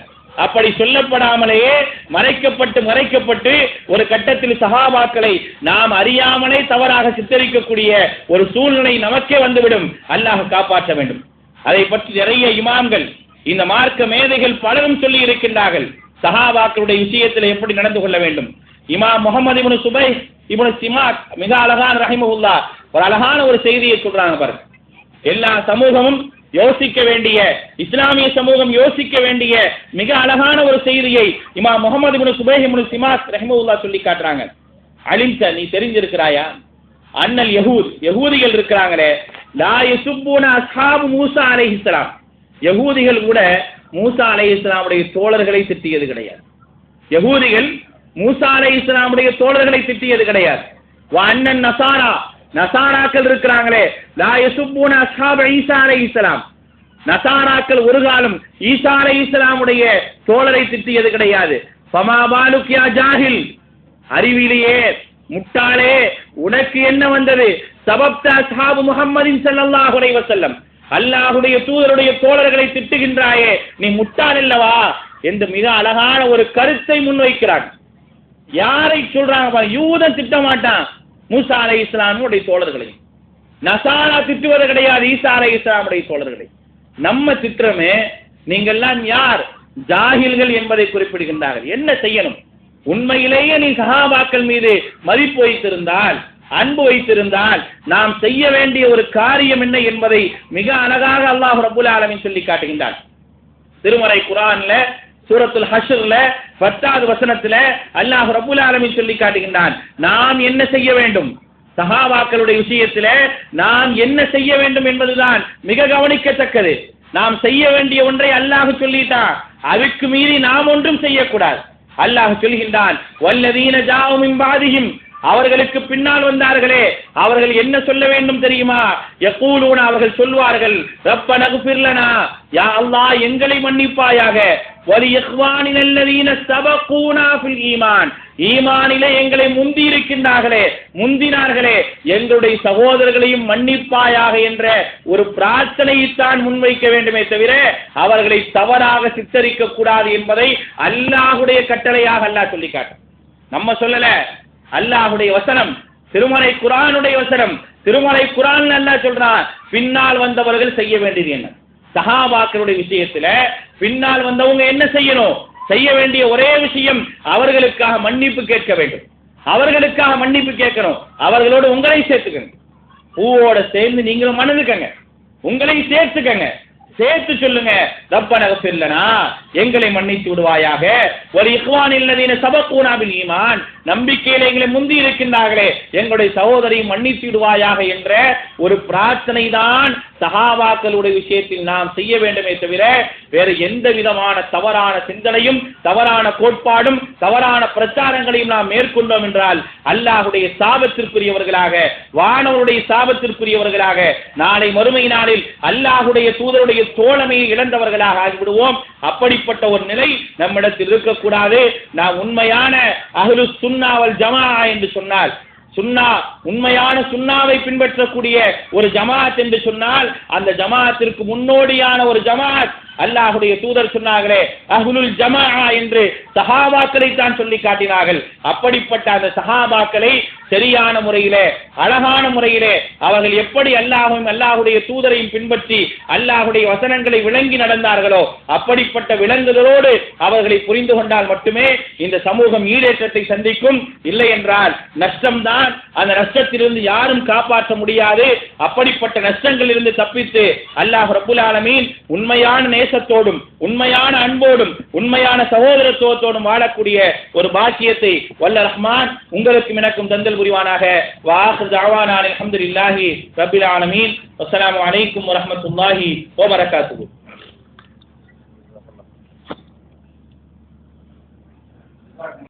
Speaker 1: அப்படி சொல்லப்படாமலேயே மறைக்கப்பட்டு ஒரு கட்டத்தில் சஹாபாக்களை நாம் அறியாமலே தவறாக சித்தரிக்கக்கூடிய ஒரு சூழ்நிலை நமக்கே வந்துவிடும். அல்லாஹ் காப்பாற்ற வேண்டும். அதை பற்றி நிறைய இமாம்கள், இந்த மார்க்க மேதைகள் பலரும் சொல்லி இருக்கின்றார்கள், சஹாபாக்களுடைய விஷயத்தில் எப்படி நடந்து கொள்ள வேண்டும். இமாம் முஹம்மது இப்னு சுபை இப்னு சிமாக் மிக அழகான ரஹிமஹுல்லாஹ் ஒரு அழகான ஒரு செய்தியை சொல்றாங்க பாருங்க. எல்லா சமூகமும் யோசிக்க வேண்டிய, இஸ்லாமிய சமூகம் யோசிக்க வேண்டிய மிக அழகான ஒரு செய்தியை இமாம் முஹம்மது இப்னு சுபை இப்னு சிமாக் ரஹிமஹுல்லாஹ் சொல்லி காட்டுறாங்க. அலிம்த, நீ தெரிஞ்சிருக்கிறாயா, அன்னல் யஹூதிகள் இருக்கிறாங்களே, லா யசுப்புன அஸ்ஹாபு மூஸா அலைஹிஸ்ஸலாம், யஹூதிகள் கூட மூஸா அலைஹிஸ்ஸலாமுடைய தோழர்களை திட்டியது கிடையாது. யஹூதிகள் மூஸா அலைஹிஸ்ஸலாமுடைய தோழர்களை திட்டியது கிடையாது. வஅன்னன் நஸாரா, நஸாராக்கள் இருக்கிறாங்களே, லா யசுப்புன அஸ்ஹாப ஈஸா அலைஹிஸ்ஸலாம், நஸாராக்கள் ஒரு காலம் ஈஸா அலைஹிஸ்ஸலாமுடைய தோழரை திட்டியது கிடையாது. ஃபமா பாலுக் யா ஜாஹில், அறிவிலேயே முட்டாளே, உனக்கு என்ன வந்தது? சபப்த அஸ்ஹாபு முஹம்மதின் ஸல்லல்லாஹு அலைஹி வஸல்லம், அல்லாஹ்வுடைய தூதருடைய தோழர்களை திட்டுகின்றாயே, நீ முட்டாள் அல்லவா என்று மிக அழகான ஒரு கருத்தை முன்வைக்கிறார். யாரை சொல்றாங்க? யூதன் திட்ட மாட்டான் மூஸா அலைஹிஸ்ஸலாமுடைய தோழர்களை, நஸாரா திட்டுவது கிடையாது ஈஸா அலைஹிஸ்ஸலாமுடைய தோழர்களை. நம்ம திட்டமே, நீங்கள்லாம் யார்? ஜாஹில்கள் என்பதை குறிப்பிடுகின்றார்கள். என்ன செய்யணும்? உண்மையிலேயே நீ சஹாபாக்கள் மீது மதிப்பு வைத்திருந்தால், அன்பு வைத்திருந்தால், நாம் செய்ய வேண்டிய ஒரு காரியம் என்ன என்பதை மிக அழகாக அல்லாஹ் ரப்பல் ஆலமீன் சொல்லி காட்டுகின்றார். திருமறை குர்ஆன்ல சூரத்துல் ஹஷ்ர்ல 10வது வசனத்துல அல்லாஹ் ரப்பல் ஆலமீன் சொல்லி காட்டுகின்றான், நாம் என்ன செய்ய வேண்டும், சஹாபாக்களுடைய விஷயத்துல நாம் என்ன செய்ய வேண்டும் என்பதுதான் மிக கவனிக்கத்தக்கது. நாம் செய்ய வேண்டிய ஒன்றை அல்லாஹ் சொல்லிட்டான், அதுக்கு மீறி நாம் ஒன்றும் செய்யக்கூடாது. அல்லாஹ் சொல்கின்றான், வல்லதீன ஜாஉ மின் பாதிஹிம், அவர்களுக்கு பின்னால் வந்தார்களே அவர்கள் என்ன சொல்ல வேண்டும் தெரியுமா? யகூலூன அவர்கள் சொல்வார்கள், ரப்பனா இக்ஃபிர் லனா, யா அல்லாஹ் எங்களை மன்னிப்பாயாக, வலி இக்வானினல் லதீன சபகூனா ஃபில் ஈமான், ஈமானிலே எங்களை முந்தி இருக்கின்றார்களே முந்தினார்களே எங்களுடைய சகோதரர்களையும் மன்னிப்பாயாக என்ற ஒரு பிரார்த்தனையைத்தான் முன்வைக்க வேண்டுமே தவிர அவர்களை தவறாக சித்தரிக்க கூடாது என்பதை அல்லாஹ்வுடைய கட்டளையாக அல்லாஹ் சொல்லி காட்ட. நம்ம சொல்லல, அல்லாஹ்வுடைய வசனம், திருமறை குர்ஆனுடைய வசனம். திருமறை குர்ஆன் அல்லாஹ் சொல்றான், பின்னால் வந்தவர்கள் செய்ய வேண்டியது என்ன? சஹாபாக்களுடைய விஷயத்துல பின்னால் வந்தவங்க என்ன செய்யணும்? செய்ய வேண்டிய ஒரே விஷயம் அவர்களுக்காக மன்னிப்பு கேட்க வேண்டும். அவர்களுக்காக மன்னிப்பு கேட்கணும். அவர்களோடு உங்களை சேர்த்துக்கங்க, பூவோட சேர்ந்து நீங்களும் மணந்துக்கங்க, உங்களையும் சேர்த்துக்கங்க, சேர்த்து சொல்லுங்க, ரப்பனா இக்ஃபிர் லனா எங்களை மன்னித்து விடுவாயாக, வலி இக்வானில் லதீன சபகூனா பில் ஈமான் நம்பிக்கையிலே எங்களை முந்தி இருக்கின்றார்களே எங்களுடைய சகோதரையும் மன்னித்து விடுவாயாக என்ற ஒரு பிரார்த்தனை தான் சஹாபாக்களுடைய விஷயத்தில் நாம் செய்ய வேண்டுமே தவிர வேறு எந்த விதமான தவறான சிந்தனையும் தவறான கோட்பாடும் தவறான பிரச்சாரங்களையும் நாம் மேற்கொண்டோம் என்றால் அல்லாஹ்வுடைய சாபத்திற்குரியவர்களாக, வானவருடைய சாபத்திற்குரியவர்களாக, நாளை மறுமை நாளில் அல்லாஹ்வுடைய தூதருடைய தோழமையை இழந்தவர்களாக ஆகிவிடுவோம். அப்படிப்பட்ட ஒரு நிலை நம்மிடத்தில் இருக்கக்கூடாது. நாம் உண்மையான அஹ்லுஸ் சுன்னா வல் ஜமாஅ என்று சொன்னால், சுன்னா உண்மையான சுன்னாவை பின்பற்றக்கூடிய ஒரு ஜமாஅத் என்று சொன்னால் அந்த ஜமாஅத்திற்கு முன்னோடியான ஒரு ஜமாஅத் அல்லாஹ்வுடைய தூதர் சொன்னார்களே அஹ்லுல் ஜமாஅ என்று சஹாபாக்களை தான் சொல்லி காட்டினார்கள். அப்படிப்பட்ட அந்த சஹாபாக்களை சரியான முறையிலே அழகான முறையிலே அவர்கள் எப்படி அல்லாஹ்வையும் அல்லாஹ்வுடைய தூதரையும் பின்பற்றி அல்லாஹ்வுடைய வசனங்களை விளங்கி நடந்தார்களோ அப்படிப்பட்ட விளங்குதலோடு அவர்களை புரிந்து கொண்டால் மட்டுமே இந்த சமூகம் ஈடேற்றத்தை சந்திக்கும். இல்லை என்றால் நஷ்டம்தான். அந்த நஷ்டத்திலிருந்து யாரும் காப்பாற்ற முடியாது. அப்படிப்பட்ட நஷ்டங்களிலிருந்து தப்பித்து அல்லாஹ் ரப்புல் ஆலமீன் உண்மையான நேசத்தோடும் உண்மையான அன்போடும் உண்மையான சகோதரத்துவத்தோடும் வாழக்கூடிய ஒரு பாக்கியத்தை வல்ல ரஹ்மான் உங்களுக்கும் எனக்கும் தந்தல் புரிவானாக. வாஹிர் தஅவானா அல்ஹம்துலில்லாஹி ரப்பில் ஆலமீன். அஸ்ஸலாமு அலைக்கும் வரஹ்மத்துல்லாஹி வபரகாத்துஹு.